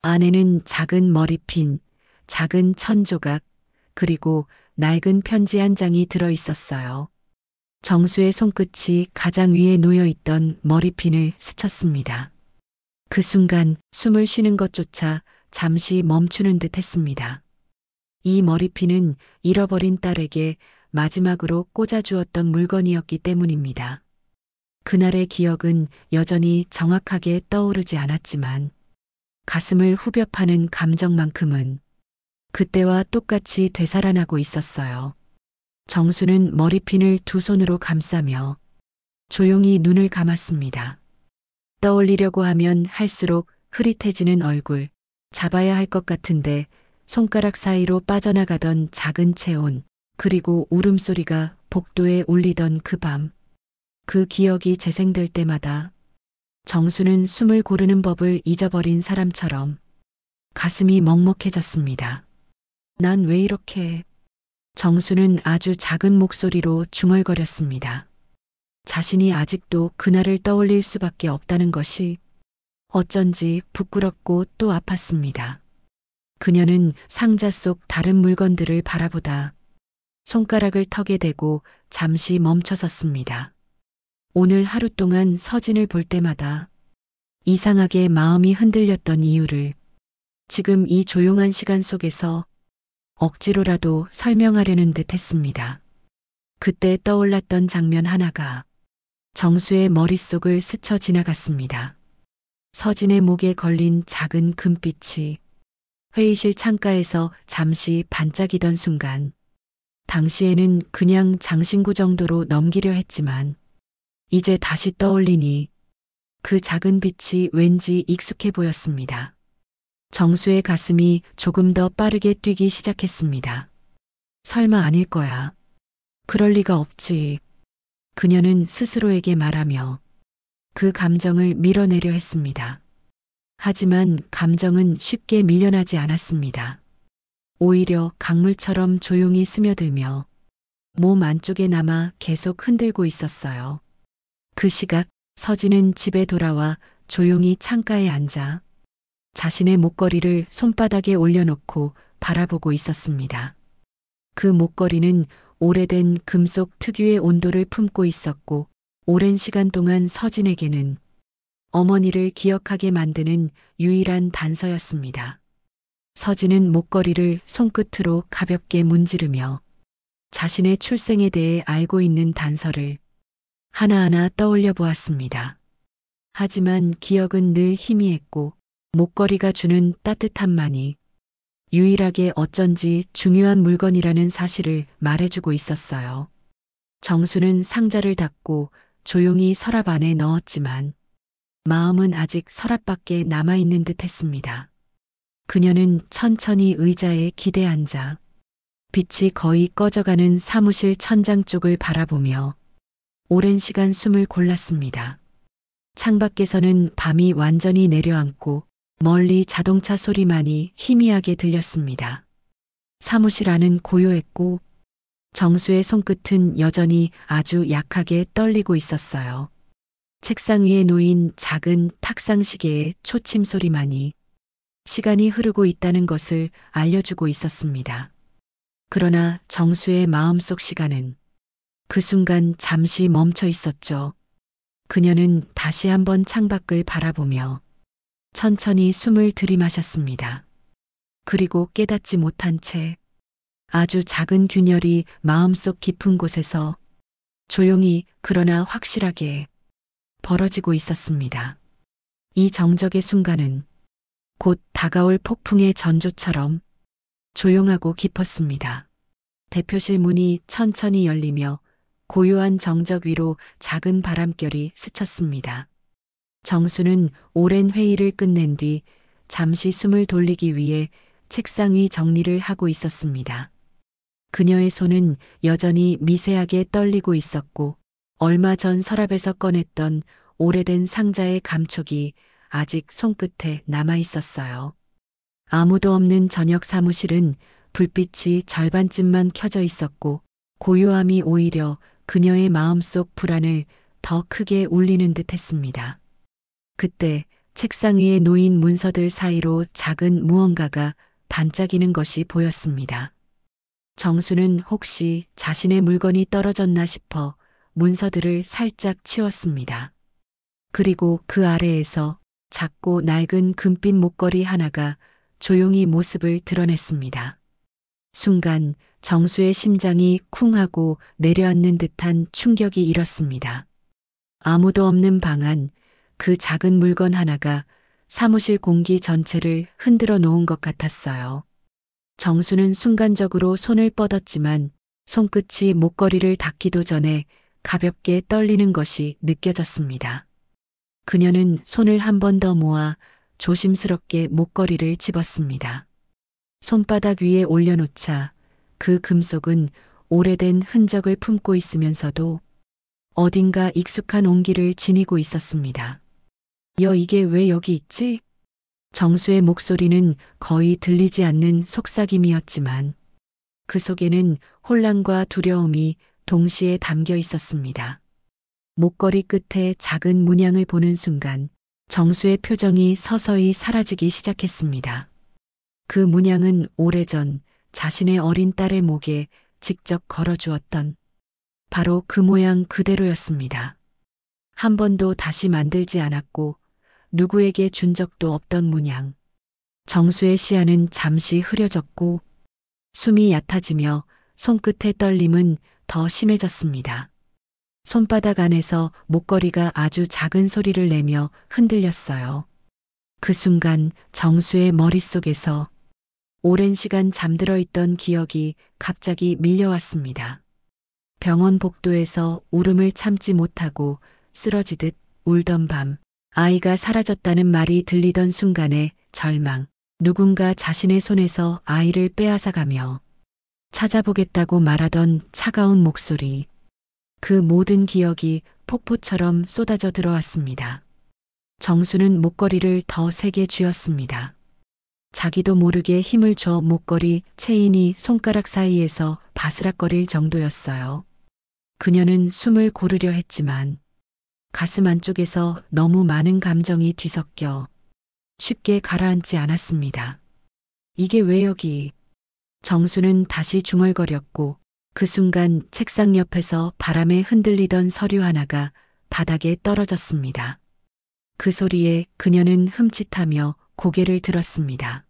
안에는 작은 머리핀, 작은 천조각, 그리고 낡은 편지 한 장이 들어있었어요. 정수의 손끝이 가장 위에 놓여있던 머리핀을 스쳤습니다. 그 순간 숨을 쉬는 것조차 잠시 멈추는 듯 했습니다. 이 머리핀은 잃어버린 딸에게 마지막으로 꽂아주었던 물건이었기 때문입니다. 그날의 기억은 여전히 정확하게 떠오르지 않았지만 가슴을 후벼 파는 감정만큼은 그때와 똑같이 되살아나고 있었어요. 정수는 머리핀을 두 손으로 감싸며 조용히 눈을 감았습니다. 떠올리려고 하면 할수록 흐릿해지는 얼굴, 잡아야 할 것 같은데 손가락 사이로 빠져나가던 작은 체온, 그리고 울음소리가 복도에 울리던 그 밤. 그 기억이 재생될 때마다 정수는 숨을 고르는 법을 잊어버린 사람처럼 가슴이 먹먹해졌습니다. 난 왜 이렇게... 정수는 아주 작은 목소리로 중얼거렸습니다. 자신이 아직도 그날을 떠올릴 수밖에 없다는 것이 어쩐지 부끄럽고 또 아팠습니다. 그녀는 상자 속 다른 물건들을 바라보다 손가락을 턱에 대고 잠시 멈춰섰습니다. 오늘 하루 동안 서진을 볼 때마다 이상하게 마음이 흔들렸던 이유를 지금 이 조용한 시간 속에서 억지로라도 설명하려는 듯 했습니다. 그때 떠올랐던 장면 하나가 정수의 머릿속을 스쳐 지나갔습니다. 서진의 목에 걸린 작은 금빛이 회의실 창가에서 잠시 반짝이던 순간 당시에는 그냥 장신구 정도로 넘기려 했지만 이제 다시 떠올리니 그 작은 빛이 왠지 익숙해 보였습니다. 정수의 가슴이 조금 더 빠르게 뛰기 시작했습니다. 설마 아닐 거야. 그럴 리가 없지. 그녀는 스스로에게 말하며 그 감정을 밀어내려 했습니다. 하지만 감정은 쉽게 밀려나지 않았습니다. 오히려 강물처럼 조용히 스며들며 몸 안쪽에 남아 계속 흔들고 있었어요. 그 시각 서진은 집에 돌아와 조용히 창가에 앉아 자신의 목걸이를 손바닥에 올려놓고 바라보고 있었습니다. 그 목걸이는 오래된 금속 특유의 온도를 품고 있었고 오랜 시간 동안 서진에게는 어머니를 기억하게 만드는 유일한 단서였습니다. 서진은 목걸이를 손끝으로 가볍게 문지르며 자신의 출생에 대해 알고 있는 단서를 하나하나 떠올려 보았습니다. 하지만 기억은 늘 희미했고 목걸이가 주는 따뜻함만이 유일하게 어쩐지 중요한 물건이라는 사실을 말해주고 있었어요. 정수는 상자를 닫고 조용히 서랍 안에 넣었지만 마음은 아직 서랍 밖에 남아있는 듯 했습니다. 그녀는 천천히 의자에 기대 앉아 빛이 거의 꺼져가는 사무실 천장 쪽을 바라보며 오랜 시간 숨을 골랐습니다. 창밖에서는 밤이 완전히 내려앉고 멀리 자동차 소리만이 희미하게 들렸습니다. 사무실 안은 고요했고 정수의 손끝은 여전히 아주 약하게 떨리고 있었어요. 책상 위에 놓인 작은 탁상시계의 초침 소리만이 시간이 흐르고 있다는 것을 알려주고 있었습니다. 그러나 정수의 마음속 시간은 그 순간 잠시 멈춰 있었죠. 그녀는 다시 한번 창밖을 바라보며 천천히 숨을 들이마셨습니다. 그리고 깨닫지 못한 채 아주 작은 균열이 마음속 깊은 곳에서 조용히 그러나 확실하게 벌어지고 있었습니다. 이 정적의 순간은 곧 다가올 폭풍의 전조처럼 조용하고 깊었습니다. 대표실 문이 천천히 열리며 고요한 정적 위로 작은 바람결이 스쳤습니다. 정수는 오랜 회의를 끝낸 뒤 잠시 숨을 돌리기 위해 책상 위 정리를 하고 있었습니다. 그녀의 손은 여전히 미세하게 떨리고 있었고 얼마 전 서랍에서 꺼냈던 오래된 상자의 감촉이 아직 손끝에 남아 있었어요. 아무도 없는 저녁 사무실은 불빛이 절반쯤만 켜져 있었고 고요함이 오히려 그녀의 마음속 불안을 더 크게 울리는 듯 했습니다. 그때 책상 위에 놓인 문서들 사이로 작은 무언가가 반짝이는 것이 보였습니다. 정수는 혹시 자신의 물건이 떨어졌나 싶어 문서들을 살짝 치웠습니다. 그리고 그 아래에서 작고 낡은 금빛 목걸이 하나가 조용히 모습을 드러냈습니다. 순간 정수의 심장이 쿵 하고 내려앉는 듯한 충격이 일었습니다. 아무도 없는 방 안 그 작은 물건 하나가 사무실 공기 전체를 흔들어 놓은 것 같았어요. 정수는 순간적으로 손을 뻗었지만 손끝이 목걸이를 닿기도 전에 가볍게 떨리는 것이 느껴졌습니다. 그녀는 손을 한 번 더 모아 조심스럽게 목걸이를 집었습니다. 손바닥 위에 올려놓자 그 금속은 오래된 흔적을 품고 있으면서도 어딘가 익숙한 온기를 지니고 있었습니다. 이게 왜 여기 있지? 정수의 목소리는 거의 들리지 않는 속삭임이었지만 그 속에는 혼란과 두려움이 동시에 담겨 있었습니다. 목걸이 끝에 작은 문양을 보는 순간 정수의 표정이 서서히 사라지기 시작했습니다. 그 문양은 오래전 자신의 어린 딸의 목에 직접 걸어주었던 바로 그 모양 그대로였습니다. 한 번도 다시 만들지 않았고 누구에게 준 적도 없던 문양. 정수의 시야는 잠시 흐려졌고 숨이 얕아지며 손끝의 떨림은 더 심해졌습니다. 손바닥 안에서 목걸이가 아주 작은 소리를 내며 흔들렸어요. 그 순간 정수의 머릿속에서 오랜 시간 잠들어 있던 기억이 갑자기 밀려왔습니다. 병원 복도에서 울음을 참지 못하고 쓰러지듯 울던 밤, 아이가 사라졌다는 말이 들리던 순간의 절망, 누군가 자신의 손에서 아이를 빼앗아가며 찾아보겠다고 말하던 차가운 목소리, 그 모든 기억이 폭포처럼 쏟아져 들어왔습니다. 정수는 목걸이를 더 세게 쥐었습니다. 자기도 모르게 힘을 줘 목걸이 체인이 손가락 사이에서 바스락거릴 정도였어요. 그녀는 숨을 고르려 했지만 가슴 안쪽에서 너무 많은 감정이 뒤섞여 쉽게 가라앉지 않았습니다. 이게 왜 여기? 정수는 다시 중얼거렸고 그 순간 책상 옆에서 바람에 흔들리던 서류 하나가 바닥에 떨어졌습니다. 그 소리에 그녀는 흠칫하며 고개를 들었습니다.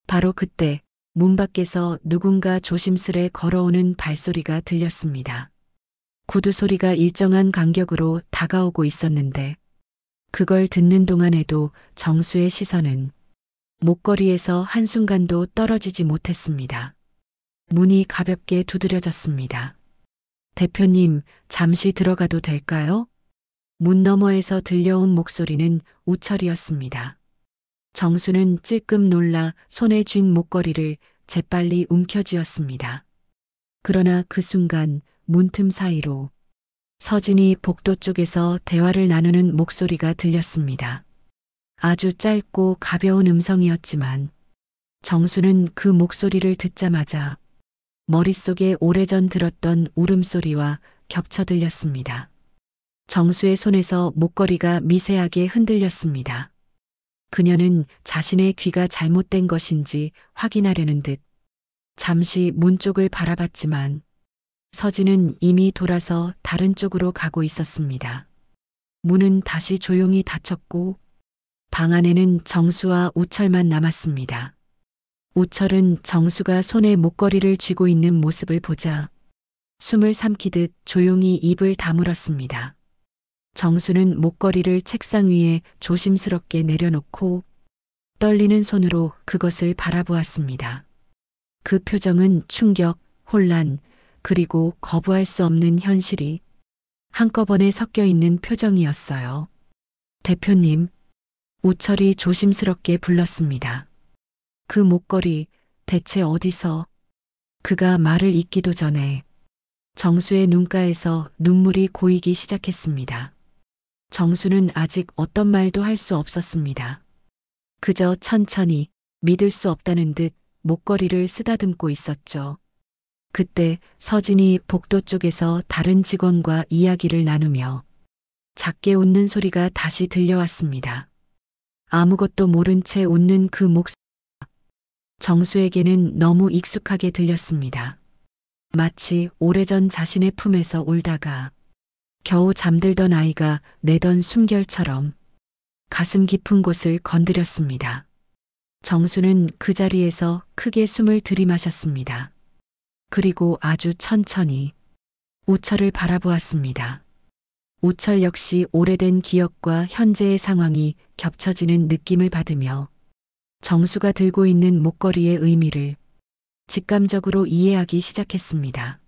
바로 그때 문 밖에서 누군가 조심스레 걸어오는 발소리가 들렸습니다. 구두 소리가 일정한 간격으로 다가오고 있었는데 그걸 듣는 동안에도 정수의 시선은 목걸이에서 한순간도 떨어지지 못했습니다. 문이 가볍게 두드려졌습니다. 대표님, 잠시 들어가도 될까요? 문 너머에서 들려온 목소리는 우철이었습니다. 정수는 찔끔 놀라 손에 쥔 목걸이를 재빨리 움켜쥐었습니다. 그러나 그 순간 문틈 사이로 서진이 복도 쪽에서 대화를 나누는 목소리가 들렸습니다. 아주 짧고 가벼운 음성이었지만 정수는 그 목소리를 듣자마자 머릿속에 오래전 들었던 울음소리와 겹쳐 들렸습니다. 정수의 손에서 목걸이가 미세하게 흔들렸습니다. 그녀는 자신의 귀가 잘못된 것인지 확인하려는 듯 잠시 문 쪽을 바라봤지만 서진은 이미 돌아서 다른 쪽으로 가고 있었습니다. 문은 다시 조용히 닫혔고 방 안에는 정수와 우철만 남았습니다. 우철은 정수가 손에 목걸이를 쥐고 있는 모습을 보자 숨을 삼키듯 조용히 입을 다물었습니다. 정수는 목걸이를 책상 위에 조심스럽게 내려놓고 떨리는 손으로 그것을 바라보았습니다. 그 표정은 충격, 혼란, 그리고 거부할 수 없는 현실이 한꺼번에 섞여 있는 표정이었어요. 대표님, 우철이 조심스럽게 불렀습니다. 그 목걸이 대체 어디서? 그가 말을 잇기도 전에 정수의 눈가에서 눈물이 고이기 시작했습니다. 정수는 아직 어떤 말도 할 수 없었습니다. 그저 천천히 믿을 수 없다는 듯 목걸이를 쓰다듬고 있었죠. 그때 서진이 복도 쪽에서 다른 직원과 이야기를 나누며 작게 웃는 소리가 다시 들려왔습니다. 아무것도 모른 채 웃는 그 목소리가 정수에게는 너무 익숙하게 들렸습니다. 마치 오래전 자신의 품에서 울다가 겨우 잠들던 아이가 내던 숨결처럼 가슴 깊은 곳을 건드렸습니다. 정수는 그 자리에서 크게 숨을 들이마셨습니다. 그리고 아주 천천히 우철을 바라보았습니다. 우철 역시 오래된 기억과 현재의 상황이 겹쳐지는 느낌을 받으며 정수가 들고 있는 목걸이의 의미를 직감적으로 이해하기 시작했습니다.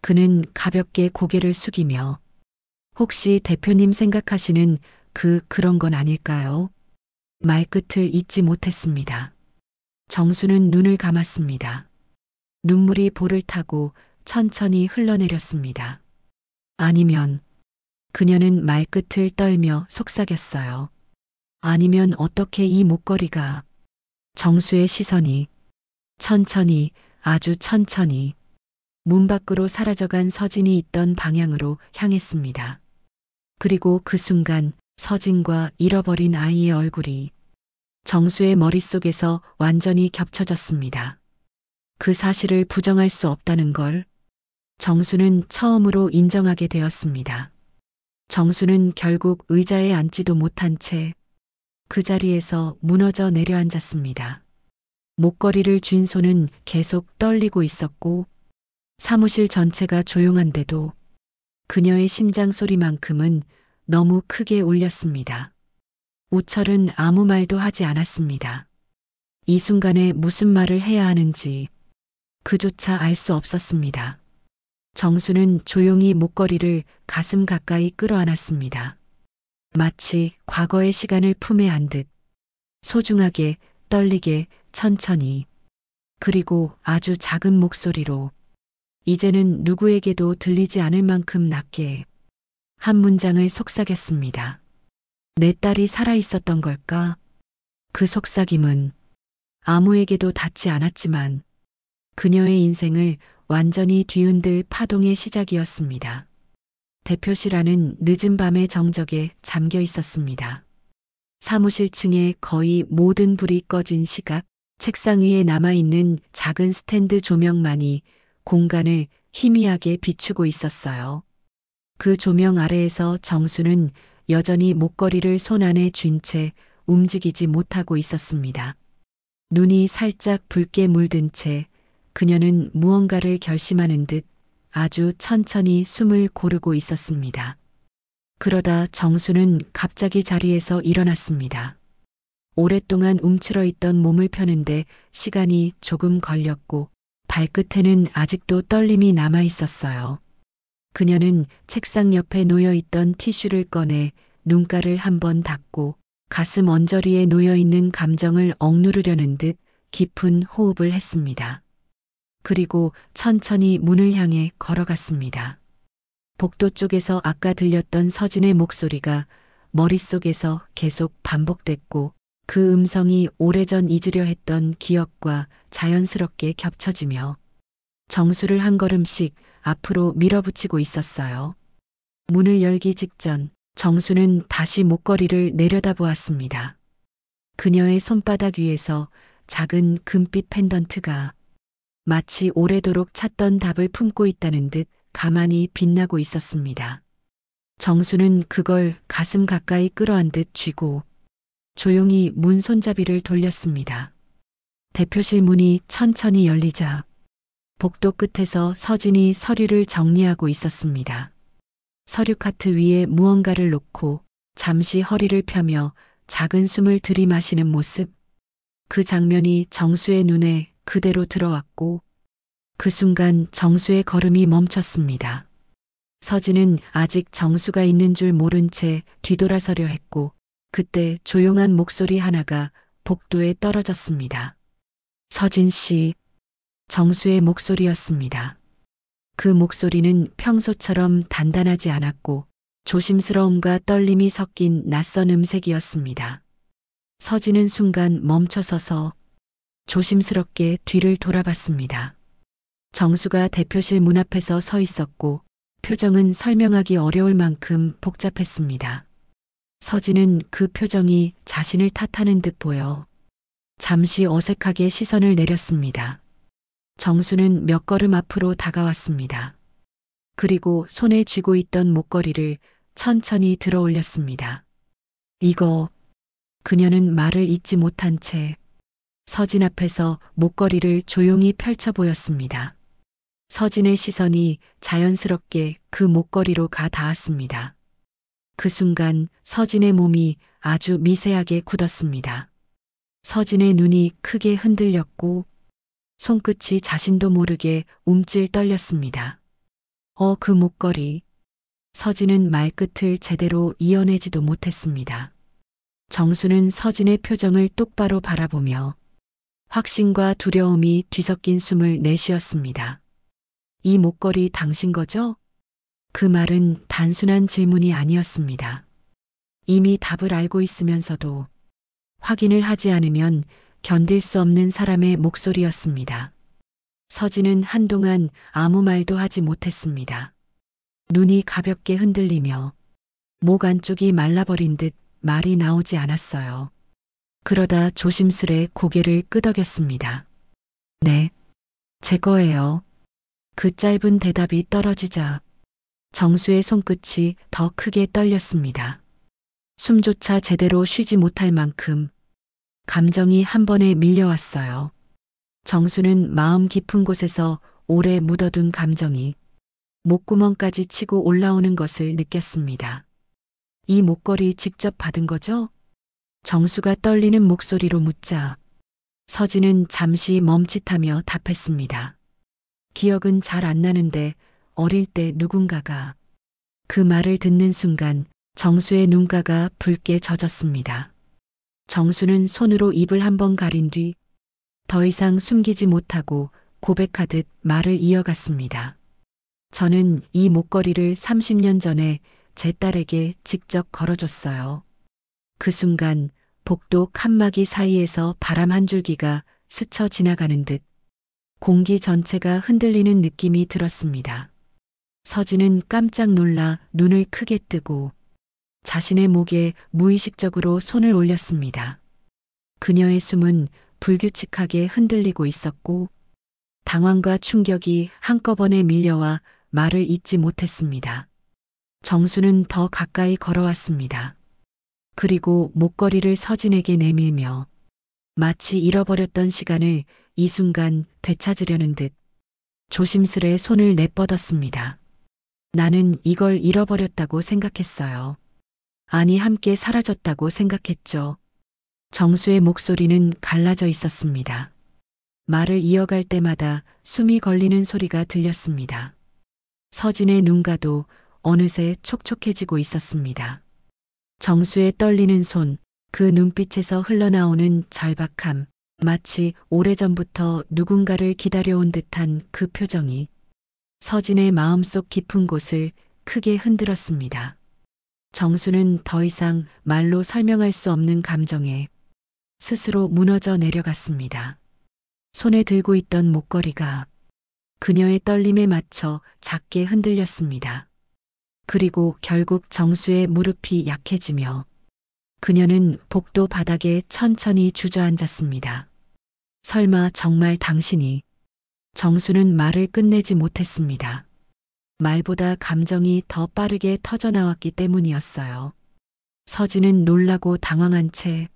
그는 가볍게 고개를 숙이며 혹시 대표님 생각하시는 그런 건 아닐까요? 말끝을 잇지 못했습니다. 정수는 눈을 감았습니다. 눈물이 볼을 타고 천천히 흘러내렸습니다. 아니면 그녀는 말끝을 떨며 속삭였어요. 아니면 어떻게 이 목걸이가 정수의 시선이 천천히 아주 천천히 문 밖으로 사라져간 서진이 있던 방향으로 향했습니다. 그리고 그 순간 서진과 잃어버린 아이의 얼굴이 정수의 머릿속에서 완전히 겹쳐졌습니다. 그 사실을 부정할 수 없다는 걸 정수는 처음으로 인정하게 되었습니다. 정수는 결국 의자에 앉지도 못한 채 그 자리에서 무너져 내려앉았습니다. 목걸이를 쥔 손은 계속 떨리고 있었고 사무실 전체가 조용한데도 그녀의 심장 소리만큼은 너무 크게 울렸습니다. 우철은 아무 말도 하지 않았습니다. 이 순간에 무슨 말을 해야 하는지 그조차 알 수 없었습니다. 정수는 조용히 목걸이를 가슴 가까이 끌어안았습니다. 마치 과거의 시간을 품에 안듯 소중하게 떨리게 천천히 그리고 아주 작은 목소리로 이제는 누구에게도 들리지 않을 만큼 낮게 한 문장을 속삭였습니다. 내 딸이 살아있었던 걸까? 그 속삭임은 아무에게도 닿지 않았지만 그녀의 인생을 완전히 뒤흔들 파동의 시작이었습니다. 대표실 안은 늦은 밤의 정적에 잠겨 있었습니다. 사무실 층의 거의 모든 불이 꺼진 시각, 책상 위에 남아있는 작은 스탠드 조명만이 공간을 희미하게 비추고 있었어요. 그 조명 아래에서 정수는 여전히 목걸이를 손 안에 쥔 채 움직이지 못하고 있었습니다. 눈이 살짝 붉게 물든 채 그녀는 무언가를 결심하는 듯 아주 천천히 숨을 고르고 있었습니다. 그러다 정수는 갑자기 자리에서 일어났습니다. 오랫동안 움츠러 있던 몸을 펴는데 시간이 조금 걸렸고 발끝에는 아직도 떨림이 남아 있었어요. 그녀는 책상 옆에 놓여 있던 티슈를 꺼내 눈가를 한번 닦고 가슴 언저리에 놓여 있는 감정을 억누르려는 듯 깊은 호흡을 했습니다. 그리고 천천히 문을 향해 걸어갔습니다. 복도 쪽에서 아까 들렸던 서진의 목소리가 머릿속에서 계속 반복됐고 그 음성이 오래전 잊으려 했던 기억과 자연스럽게 겹쳐지며 정수를 한 걸음씩 앞으로 밀어붙이고 있었어요. 문을 열기 직전 정수는 다시 목걸이를 내려다보았습니다. 그녀의 손바닥 위에서 작은 금빛 펜던트가 마치 오래도록 찾던 답을 품고 있다는 듯 가만히 빛나고 있었습니다. 정수는 그걸 가슴 가까이 끌어안듯 쥐고 조용히 문 손잡이를 돌렸습니다. 대표실 문이 천천히 열리자 복도 끝에서 서진이 서류를 정리하고 있었습니다. 서류 카트 위에 무언가를 놓고 잠시 허리를 펴며 작은 숨을 들이마시는 모습, 그 장면이 정수의 눈에 그대로 들어왔고 그 순간 정수의 걸음이 멈췄습니다. 서진은 아직 정수가 있는 줄 모른 채 뒤돌아서려 했고 그때 조용한 목소리 하나가 복도에 떨어졌습니다. 서진 씨, 정수의 목소리였습니다. 그 목소리는 평소처럼 단단하지 않았고 조심스러움과 떨림이 섞인 낯선 음색이었습니다. 서진은 순간 멈춰서서 조심스럽게 뒤를 돌아봤습니다. 정수가 대표실 문 앞에서 서 있었고 표정은 설명하기 어려울 만큼 복잡했습니다. 서진은 그 표정이 자신을 탓하는 듯 보여 잠시 어색하게 시선을 내렸습니다. 정수는 몇 걸음 앞으로 다가왔습니다. 그리고 손에 쥐고 있던 목걸이를 천천히 들어 올렸습니다. 이거, 그녀는 말을 잇지 못한 채 서진 앞에서 목걸이를 조용히 펼쳐 보였습니다. 서진의 시선이 자연스럽게 그 목걸이로 가 닿았습니다. 그 순간 서진의 몸이 아주 미세하게 굳었습니다. 서진의 눈이 크게 흔들렸고 손끝이 자신도 모르게 움찔 떨렸습니다. 그 목걸이. 서진은 말끝을 제대로 이어내지도 못했습니다. 정수는 서진의 표정을 똑바로 바라보며 확신과 두려움이 뒤섞인 숨을 내쉬었습니다. 이 목걸이 당신 거죠? 그 말은 단순한 질문이 아니었습니다. 이미 답을 알고 있으면서도 확인을 하지 않으면 견딜 수 없는 사람의 목소리였습니다. 서진은 한동안 아무 말도 하지 못했습니다. 눈이 가볍게 흔들리며 목 안쪽이 말라버린 듯 말이 나오지 않았어요. 그러다 조심스레 고개를 끄덕였습니다. 네, 제 거예요. 그 짧은 대답이 떨어지자 정수의 손끝이 더 크게 떨렸습니다. 숨조차 제대로 쉬지 못할 만큼 감정이 한 번에 밀려왔어요. 정수는 마음 깊은 곳에서 오래 묻어둔 감정이 목구멍까지 치고 올라오는 것을 느꼈습니다. 이 목걸이 직접 받은 거죠? 정수가 떨리는 목소리로 묻자 서진은 잠시 멈칫하며 답했습니다. 기억은 잘 안 나는데 어릴 때 누군가가. 그 말을 듣는 순간 정수의 눈가가 붉게 젖었습니다. 정수는 손으로 입을 한번 가린 뒤 더 이상 숨기지 못하고 고백하듯 말을 이어갔습니다. 저는 이 목걸이를 30년 전에 제 딸에게 직접 걸어줬어요. 그 순간 복도 칸막이 사이에서 바람 한 줄기가 스쳐 지나가는 듯 공기 전체가 흔들리는 느낌이 들었습니다. 서진은 깜짝 놀라 눈을 크게 뜨고 자신의 목에 무의식적으로 손을 올렸습니다. 그녀의 숨은 불규칙하게 흔들리고 있었고 당황과 충격이 한꺼번에 밀려와 말을 잇지 못했습니다. 정수는 더 가까이 걸어왔습니다. 그리고 목걸이를 서진에게 내밀며 마치 잃어버렸던 시간을 이 순간 되찾으려는 듯 조심스레 손을 내뻗었습니다. 나는 이걸 잃어버렸다고 생각했어요. 아니, 함께 사라졌다고 생각했죠. 정수의 목소리는 갈라져 있었습니다. 말을 이어갈 때마다 숨이 걸리는 소리가 들렸습니다. 서진의 눈가도 어느새 촉촉해지고 있었습니다. 정수의 떨리는 손, 그 눈빛에서 흘러나오는 절박함, 마치 오래전부터 누군가를 기다려온 듯한 그 표정이 서진의 마음속 깊은 곳을 크게 흔들었습니다. 정수는 더 이상 말로 설명할 수 없는 감정에 스스로 무너져 내려갔습니다. 손에 들고 있던 목걸이가 그녀의 떨림에 맞춰 작게 흔들렸습니다. 그리고 결국 정수의 무릎이 약해지며 그녀는 복도 바닥에 천천히 주저앉았습니다. 설마 정말 당신이? 정수는 말을 끝내지 못했습니다. 말보다 감정이 더 빠르게 터져나왔기 때문이었어요. 서진은 놀라고 당황한 채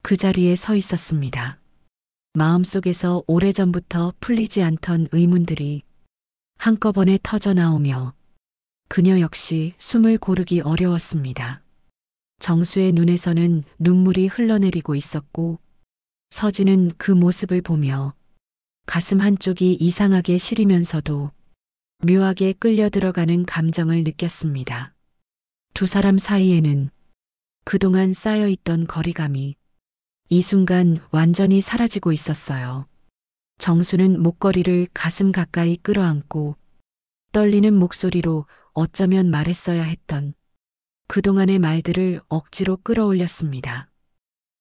그 자리에 서 있었습니다. 마음속에서 오래전부터 풀리지 않던 의문들이 한꺼번에 터져나오며 그녀 역시 숨을 고르기 어려웠습니다. 정수의 눈에서는 눈물이 흘러내리고 있었고 서진은 그 모습을 보며 가슴 한쪽이 이상하게 시리면서도 묘하게 끌려 들어가는 감정을 느꼈습니다. 두 사람 사이에는 그동안 쌓여있던 거리감이 이 순간 완전히 사라지고 있었어요. 정수는 목걸이를 가슴 가까이 끌어안고 떨리는 목소리로 어쩌면 말했어야 했던 그동안의 말들을 억지로 끌어올렸습니다.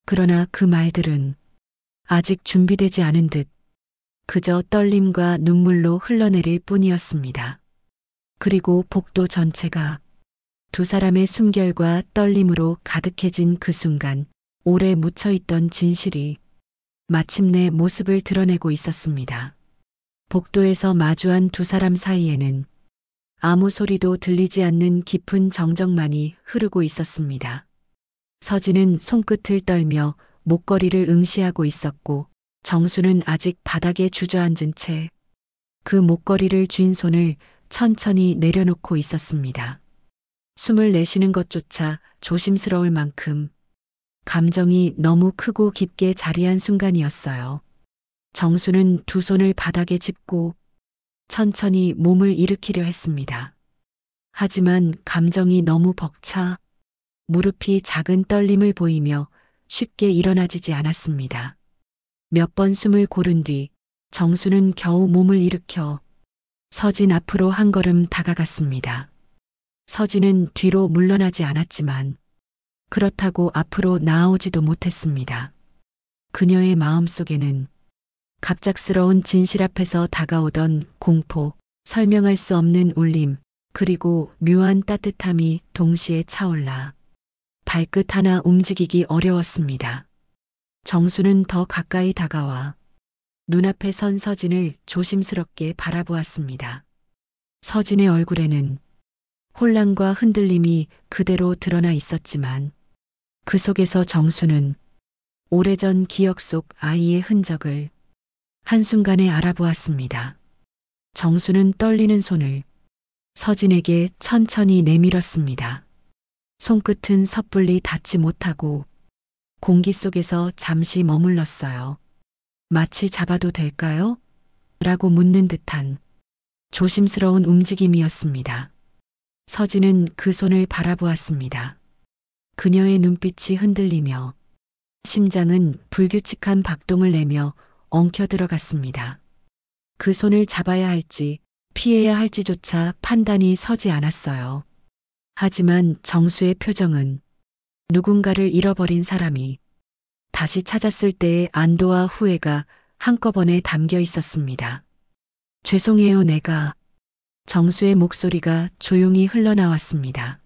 그러나 그 말들은 아직 준비되지 않은 듯 그저 떨림과 눈물로 흘러내릴 뿐이었습니다. 그리고 복도 전체가 두 사람의 숨결과 떨림으로 가득해진 그 순간 오래 묻혀있던 진실이 마침내 모습을 드러내고 있었습니다. 복도에서 마주한 두 사람 사이에는 아무 소리도 들리지 않는 깊은 정적만이 흐르고 있었습니다. 서진은 손끝을 떨며 목걸이를 응시하고 있었고 정수는 아직 바닥에 주저앉은 채 그 목걸이를 쥔 손을 천천히 내려놓고 있었습니다. 숨을 내쉬는 것조차 조심스러울 만큼 감정이 너무 크고 깊게 자리한 순간이었어요. 정수는 두 손을 바닥에 짚고 천천히 몸을 일으키려 했습니다. 하지만 감정이 너무 벅차 무릎이 작은 떨림을 보이며 쉽게 일어나지지 않았습니다. 몇 번 숨을 고른 뒤 정수는 겨우 몸을 일으켜 서진 앞으로 한 걸음 다가갔습니다. 서진은 뒤로 물러나지 않았지만 그렇다고 앞으로 나아오지도 못했습니다. 그녀의 마음속에는 갑작스러운 진실 앞에서 다가오던 공포, 설명할 수 없는 울림, 그리고 묘한 따뜻함이 동시에 차올라 발끝 하나 움직이기 어려웠습니다. 정수는 더 가까이 다가와 눈앞에 선 서진을 조심스럽게 바라보았습니다. 서진의 얼굴에는 혼란과 흔들림이 그대로 드러나 있었지만 그 속에서 정수는 오래전 기억 속 아이의 흔적을 한순간에 알아보았습니다. 정수는 떨리는 손을 서진에게 천천히 내밀었습니다. 손끝은 섣불리 닿지 못하고 공기 속에서 잠시 머물렀어요. 마치 잡아도 될까요? 라고 묻는 듯한 조심스러운 움직임이었습니다. 서진은 그 손을 바라보았습니다. 그녀의 눈빛이 흔들리며 심장은 불규칙한 박동을 내며 엉켜 들어갔습니다. 그 손을 잡아야 할지 피해야 할지조차 판단이 서지 않았어요. 하지만 정수의 표정은 누군가를 잃어버린 사람이 다시 찾았을 때의 안도와 후회가 한꺼번에 담겨 있었습니다. 죄송해요, 내가. 정수의 목소리가 조용히 흘러나왔습니다.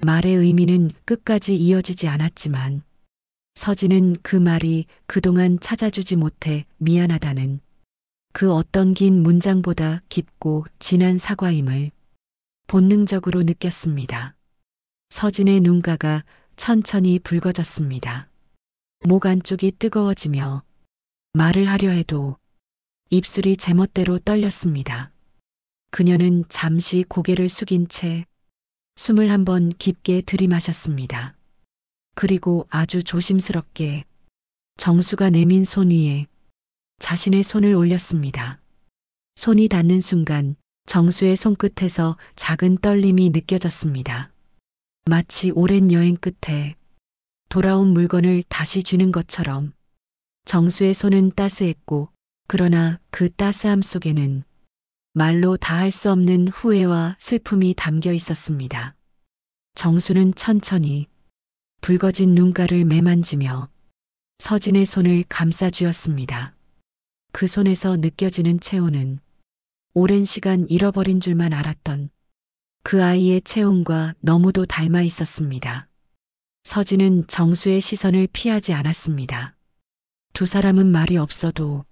말의 의미는 끝까지 이어지지 않았지만 서진은 그 말이 그동안 찾아주지 못해 미안하다는 그 어떤 긴 문장보다 깊고 진한 사과임을 본능적으로 느꼈습니다. 서진의 눈가가 천천히 붉어졌습니다. 목 안쪽이 뜨거워지며 말을 하려 해도 입술이 제멋대로 떨렸습니다. 그녀는 잠시 고개를 숙인 채 숨을 한번 깊게 들이마셨습니다. 그리고 아주 조심스럽게 정수가 내민 손 위에 자신의 손을 올렸습니다. 손이 닿는 순간 정수의 손끝에서 작은 떨림이 느껴졌습니다. 마치 오랜 여행 끝에 돌아온 물건을 다시 쥐는 것처럼 정수의 손은 따스했고 그러나 그 따스함 속에는 말로 다할 수 없는 후회와 슬픔이 담겨 있었습니다. 정수는 천천히 붉어진 눈가를 매만지며 서진의 손을 감싸쥐었습니다. 그 손에서 느껴지는 체온은 오랜 시간 잃어버린 줄만 알았던 그 아이의 체온과 너무도 닮아 있었습니다. 서진은 정수의 시선을 피하지 않았습니다. 두 사람은 말이 없어도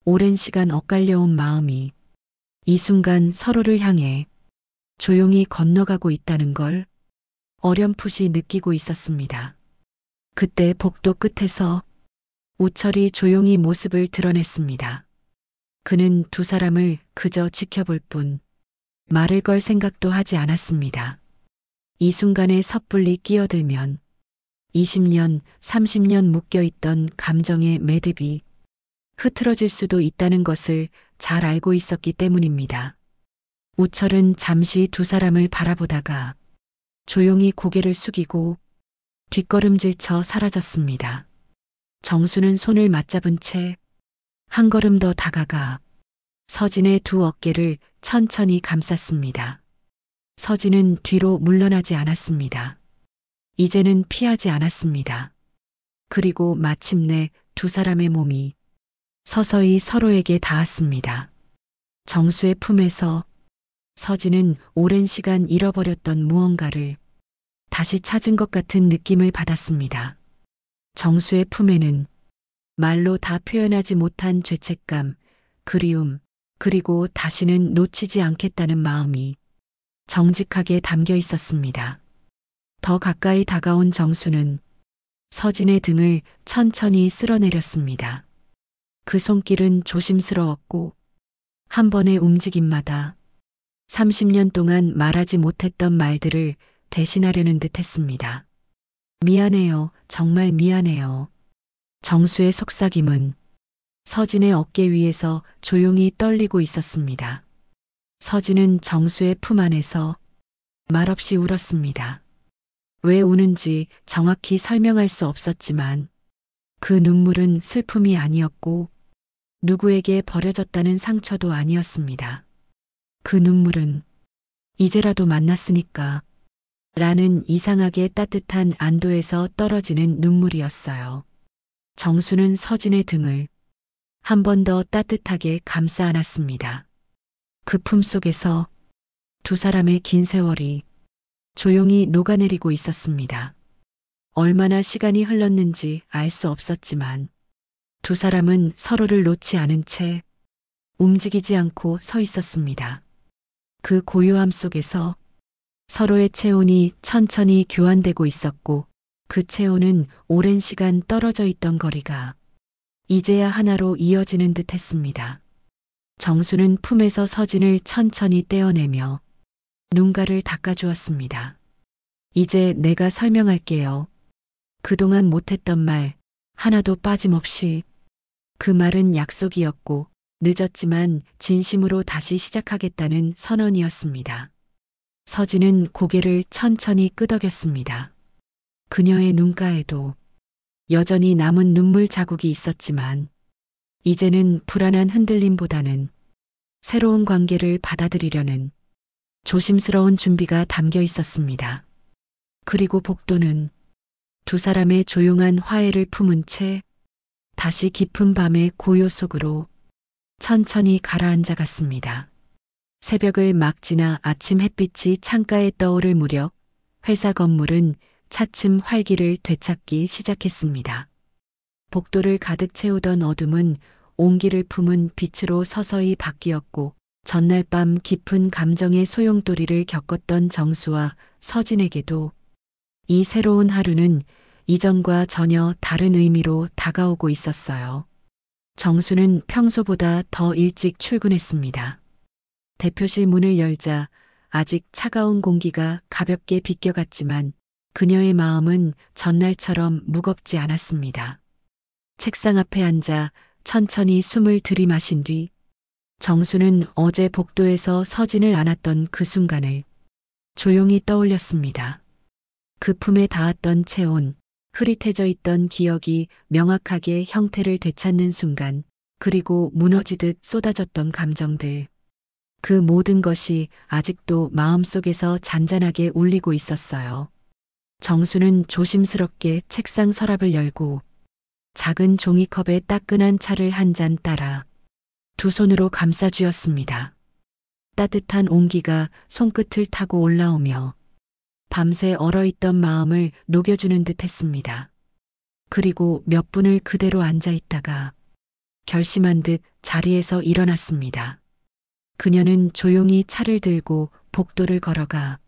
오랜 시간 엇갈려온 마음이 이 순간 서로를 향해 조용히 건너가고 있다는 걸 어렴풋이 느끼고 있었습니다. 그때 복도 끝에서 우철이 조용히 모습을 드러냈습니다. 그는 두 사람을 그저 지켜볼 뿐 말을 걸 생각도 하지 않았습니다. 이 순간에 섣불리 끼어들면 20년, 30년 묶여있던 감정의 매듭이 흐트러질 수도 있다는 것을 잘 알고 있었기 때문입니다. 우철은 잠시 두 사람을 바라보다가 조용히 고개를 숙이고 뒷걸음질쳐 사라졌습니다. 정수는 손을 맞잡은 채 한 걸음 더 다가가 서진의 두 어깨를 천천히 감쌌습니다. 서진은 뒤로 물러나지 않았습니다. 이제는 피하지 않았습니다. 그리고 마침내 두 사람의 몸이 서서히 서로에게 닿았습니다. 정수의 품에서 서진은 오랜 시간 잃어버렸던 무언가를 다시 찾은 것 같은 느낌을 받았습니다. 정수의 품에는 말로 다 표현하지 못한 죄책감, 그리움, 그리고 다시는 놓치지 않겠다는 마음이 정직하게 담겨 있었습니다. 더 가까이 다가온 정수는 서진의 등을 천천히 쓸어내렸습니다. 그 손길은 조심스러웠고 한 번의 움직임마다 30년 동안 말하지 못했던 말들을 대신하려는 듯 했습니다. 미안해요. 정말 미안해요. 정수의 속삭임은 서진의 어깨 위에서 조용히 떨리고 있었습니다. 서진은 정수의 품 안에서 말없이 울었습니다. 왜 우는지 정확히 설명할 수 없었지만 그 눈물은 슬픔이 아니었고 누구에게 버려졌다는 상처도 아니었습니다. 그 눈물은 이제라도 만났으니까 라는 이상하게 따뜻한 안도에서 떨어지는 눈물이었어요. 정수는 서진의 등을 한 번 더 따뜻하게 감싸 안았습니다. 그 품 속에서 두 사람의 긴 세월이 조용히 녹아내리고 있었습니다. 얼마나 시간이 흘렀는지 알 수 없었지만 두 사람은 서로를 놓지 않은 채 움직이지 않고 서 있었습니다. 그 고요함 속에서 서로의 체온이 천천히 교환되고 있었고 그 체온은 오랜 시간 떨어져 있던 거리가 이제야 하나로 이어지는 듯 했습니다. 정수는 품에서 서진을 천천히 떼어내며 눈가를 닦아주었습니다. 이제 내가 설명할게요. 그동안 못했던 말 하나도 빠짐없이. 그 말은 약속이었고 늦었지만 진심으로 다시 시작하겠다는 선언이었습니다. 서진은 고개를 천천히 끄덕였습니다. 그녀의 눈가에도 여전히 남은 눈물 자국이 있었지만 이제는 불안한 흔들림보다는 새로운 관계를 받아들이려는 조심스러운 준비가 담겨 있었습니다. 그리고 복도는 두 사람의 조용한 화해를 품은 채 다시 깊은 밤의 고요 속으로 천천히 가라앉아 갔습니다. 새벽을 막 지나 아침 햇빛이 창가에 떠오를 무렵 회사 건물은 차츰 활기를 되찾기 시작했습니다. 복도를 가득 채우던 어둠은 온기를 품은 빛으로 서서히 바뀌었고 전날 밤 깊은 감정의 소용돌이를 겪었던 정수와 서진에게도 이 새로운 하루는 이전과 전혀 다른 의미로 다가오고 있었어요. 정수는 평소보다 더 일찍 출근했습니다. 대표실 문을 열자 아직 차가운 공기가 가볍게 비껴갔지만 그녀의 마음은 전날처럼 무겁지 않았습니다. 책상 앞에 앉아 천천히 숨을 들이마신 뒤 정수는 어제 복도에서 서진을 안았던 그 순간을 조용히 떠올렸습니다. 그 품에 닿았던 체온, 흐릿해져 있던 기억이 명확하게 형태를 되찾는 순간, 그리고 무너지듯 쏟아졌던 감정들. 그 모든 것이 아직도 마음속에서 잔잔하게 울리고 있었어요. 정수는 조심스럽게 책상 서랍을 열고 작은 종이컵에 따끈한 차를 한 잔 따라 두 손으로 감싸쥐었습니다. 따뜻한 온기가 손끝을 타고 올라오며 밤새 얼어있던 마음을 녹여주는 듯 했습니다. 그리고 몇 분을 그대로 앉아 있다가 결심한 듯 자리에서 일어났습니다. 그녀는 조용히 차를 들고 복도를 걸어가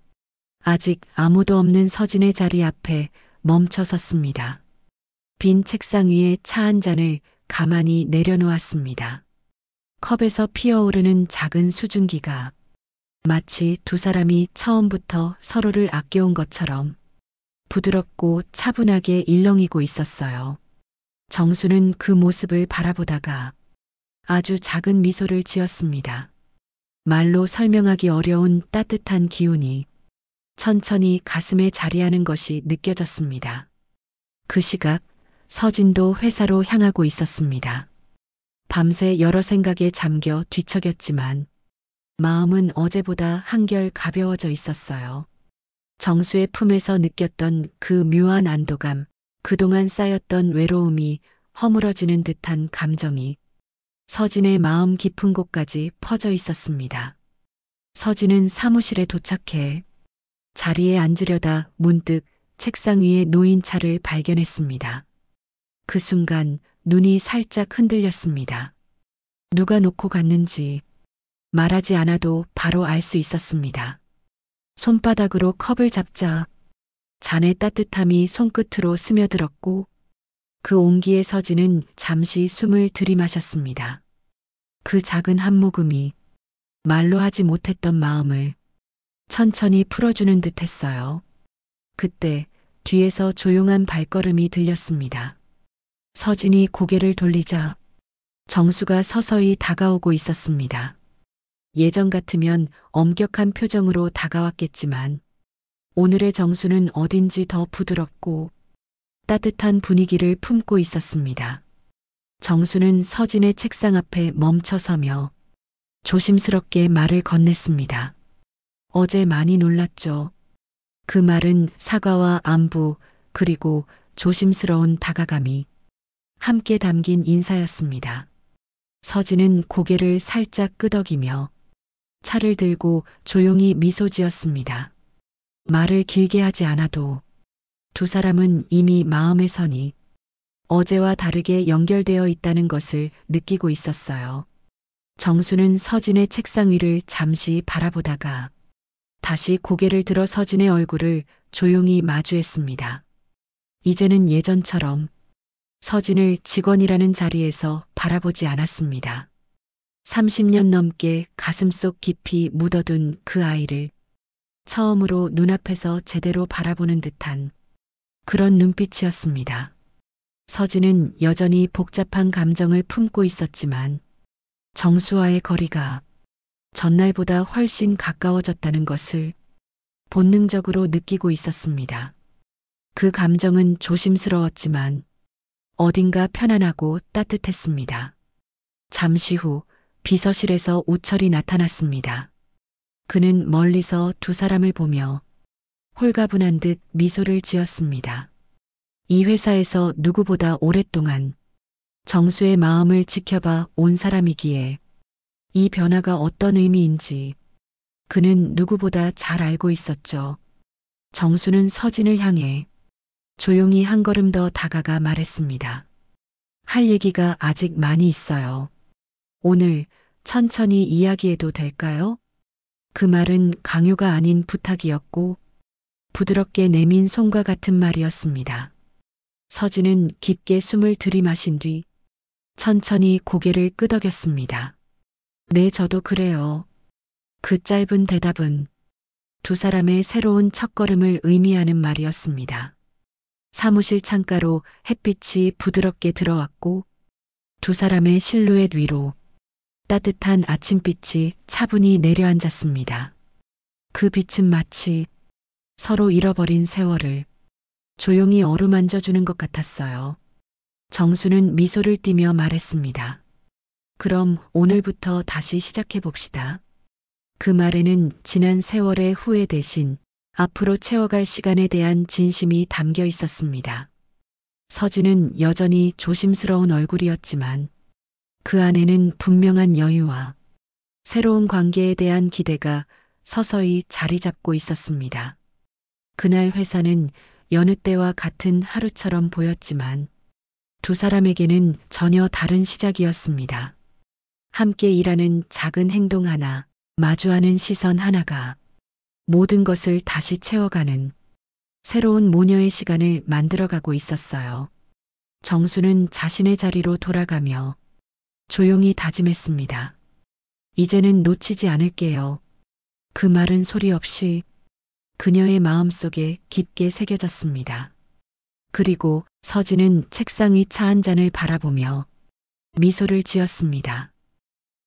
아직 아무도 없는 서진의 자리 앞에 멈춰 섰습니다. 빈 책상 위에 차 한 잔을 가만히 내려놓았습니다. 컵에서 피어오르는 작은 수증기가 마치 두 사람이 처음부터 서로를 아껴온 것처럼 부드럽고 차분하게 일렁이고 있었어요. 정수는 그 모습을 바라보다가 아주 작은 미소를 지었습니다. 말로 설명하기 어려운 따뜻한 기운이 천천히 가슴에 자리하는 것이 느껴졌습니다. 그 시각 서진도 회사로 향하고 있었습니다. 밤새 여러 생각에 잠겨 뒤척였지만 마음은 어제보다 한결 가벼워져 있었어요. 정수의 품에서 느꼈던 그 묘한 안도감, 그동안 쌓였던 외로움이 허물어지는 듯한 감정이 서진의 마음 깊은 곳까지 퍼져 있었습니다. 서진은 사무실에 도착해 자리에 앉으려다 문득 책상 위에 놓인 차를 발견했습니다. 그 순간 눈이 살짝 흔들렸습니다. 누가 놓고 갔는지 말하지 않아도 바로 알 수 있었습니다. 손바닥으로 컵을 잡자 잔의 따뜻함이 손끝으로 스며들었고 그 온기에 서진은 잠시 숨을 들이마셨습니다. 그 작은 한 모금이 말로 하지 못했던 마음을 천천히 풀어주는 듯 했어요. 그때 뒤에서 조용한 발걸음이 들렸습니다. 서진이 고개를 돌리자 정수가 서서히 다가오고 있었습니다. 예전 같으면 엄격한 표정으로 다가왔겠지만 오늘의 정수는 어딘지 더 부드럽고 따뜻한 분위기를 품고 있었습니다. 정수는 서진의 책상 앞에 멈춰서며 조심스럽게 말을 건넸습니다. 어제 많이 놀랐죠. 그 말은 사과와 안부 그리고 조심스러운 다가감이 함께 담긴 인사였습니다. 서진은 고개를 살짝 끄덕이며 차를 들고 조용히 미소 지었습니다. 말을 길게 하지 않아도 두 사람은 이미 마음의 선이 어제와 다르게 연결되어 있다는 것을 느끼고 있었어요. 정수는 서진의 책상 위를 잠시 바라보다가 다시 고개를 들어 서진의 얼굴을 조용히 마주했습니다. 이제는 예전처럼 서진을 직원이라는 자리에서 바라보지 않았습니다. 30년 넘게 가슴속 깊이 묻어둔 그 아이를 처음으로 눈앞에서 제대로 바라보는 듯한 그런 눈빛이었습니다. 서진은 여전히 복잡한 감정을 품고 있었지만 정수와의 거리가 전날보다 훨씬 가까워졌다는 것을 본능적으로 느끼고 있었습니다. 그 감정은 조심스러웠지만 어딘가 편안하고 따뜻했습니다. 잠시 후 비서실에서 우철이 나타났습니다. 그는 멀리서 두 사람을 보며 홀가분한 듯 미소를 지었습니다. 이 회사에서 누구보다 오랫동안 정수의 마음을 지켜봐 온 사람이기에 이 변화가 어떤 의미인지 그는 누구보다 잘 알고 있었죠. 정수는 서진을 향해 조용히 한 걸음 더 다가가 말했습니다. 할 얘기가 아직 많이 있어요. 오늘 천천히 이야기해도 될까요? 그 말은 강요가 아닌 부탁이었고 부드럽게 내민 손과 같은 말이었습니다. 서진은 깊게 숨을 들이마신 뒤 천천히 고개를 끄덕였습니다. 네, 저도 그래요. 그 짧은 대답은 두 사람의 새로운 첫걸음을 의미하는 말이었습니다. 사무실 창가로 햇빛이 부드럽게 들어왔고 두 사람의 실루엣 위로 따뜻한 아침빛이 차분히 내려앉았습니다. 그 빛은 마치 서로 잃어버린 세월을 조용히 어루만져주는 것 같았어요. 정수는 미소를 띠며 말했습니다. 그럼 오늘부터 다시 시작해 봅시다. 그 말에는 지난 세월의 후회 대신 앞으로 채워갈 시간에 대한 진심이 담겨 있었습니다. 서진은 여전히 조심스러운 얼굴이었지만 그 안에는 분명한 여유와 새로운 관계에 대한 기대가 서서히 자리 잡고 있었습니다. 그날 회사는 여느 때와 같은 하루처럼 보였지만 두 사람에게는 전혀 다른 시작이었습니다. 함께 일하는 작은 행동 하나, 마주하는 시선 하나가 모든 것을 다시 채워가는 새로운 모녀의 시간을 만들어가고 있었어요. 정수는 자신의 자리로 돌아가며 조용히 다짐했습니다. 이제는 놓치지 않을게요. 그 말은 소리 없이 그녀의 마음속에 깊게 새겨졌습니다. 그리고 서진은 책상 위 차 한 잔을 바라보며 미소를 지었습니다.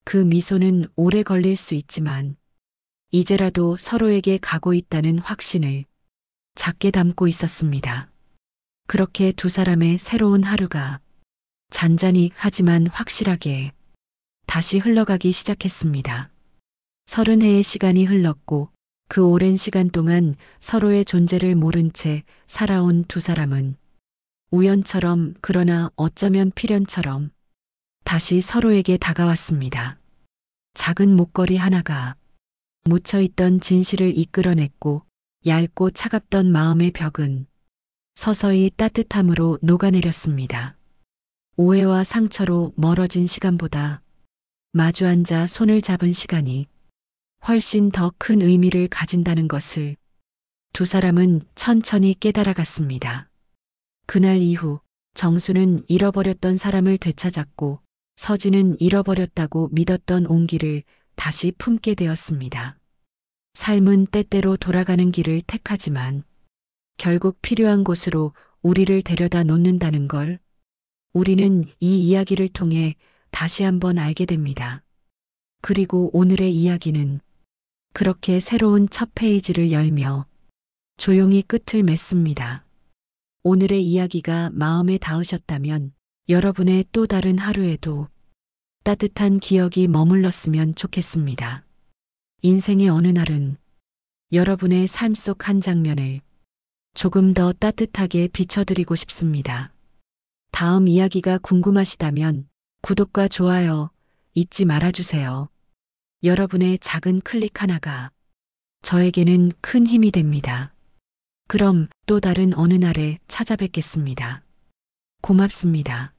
그 미소는 오래 걸릴 수 있지만 이제라도 서로에게 가고 있다는 확신을 작게 담고 있었습니다. 그렇게 두 사람의 새로운 하루가 잔잔히 하지만 확실하게 다시 흘러가기 시작했습니다. 30해의 시간이 흘렀고 그 오랜 시간 동안 서로의 존재를 모른 채 살아온 두 사람은 우연처럼 그러나 어쩌면 필연처럼 다시 서로에게 다가왔습니다. 작은 목걸이 하나가 묻혀있던 진실을 이끌어냈고 얇고 차갑던 마음의 벽은 서서히 따뜻함으로 녹아내렸습니다. 오해와 상처로 멀어진 시간보다 마주 앉아 손을 잡은 시간이 훨씬 더 큰 의미를 가진다는 것을 두 사람은 천천히 깨달아갔습니다. 그날 이후 정수는 잃어버렸던 사람을 되찾았고 서진은 잃어버렸다고 믿었던 온기를 다시 품게 되었습니다. 삶은 때때로 돌아가는 길을 택하지만 결국 필요한 곳으로 우리를 데려다 놓는다는 걸 우리는 이 이야기를 통해 다시 한번 알게 됩니다. 그리고 오늘의 이야기는 그렇게 새로운 첫 페이지를 열며 조용히 끝을 맺습니다. 오늘의 이야기가 마음에 닿으셨다면 여러분의 또 다른 하루에도 따뜻한 기억이 머물렀으면 좋겠습니다. 인생의 어느 날은 여러분의 삶 속 한 장면을 조금 더 따뜻하게 비춰드리고 싶습니다. 다음 이야기가 궁금하시다면 구독과 좋아요 잊지 말아주세요. 여러분의 작은 클릭 하나가 저에게는 큰 힘이 됩니다. 그럼 또 다른 어느 날에 찾아뵙겠습니다. 고맙습니다.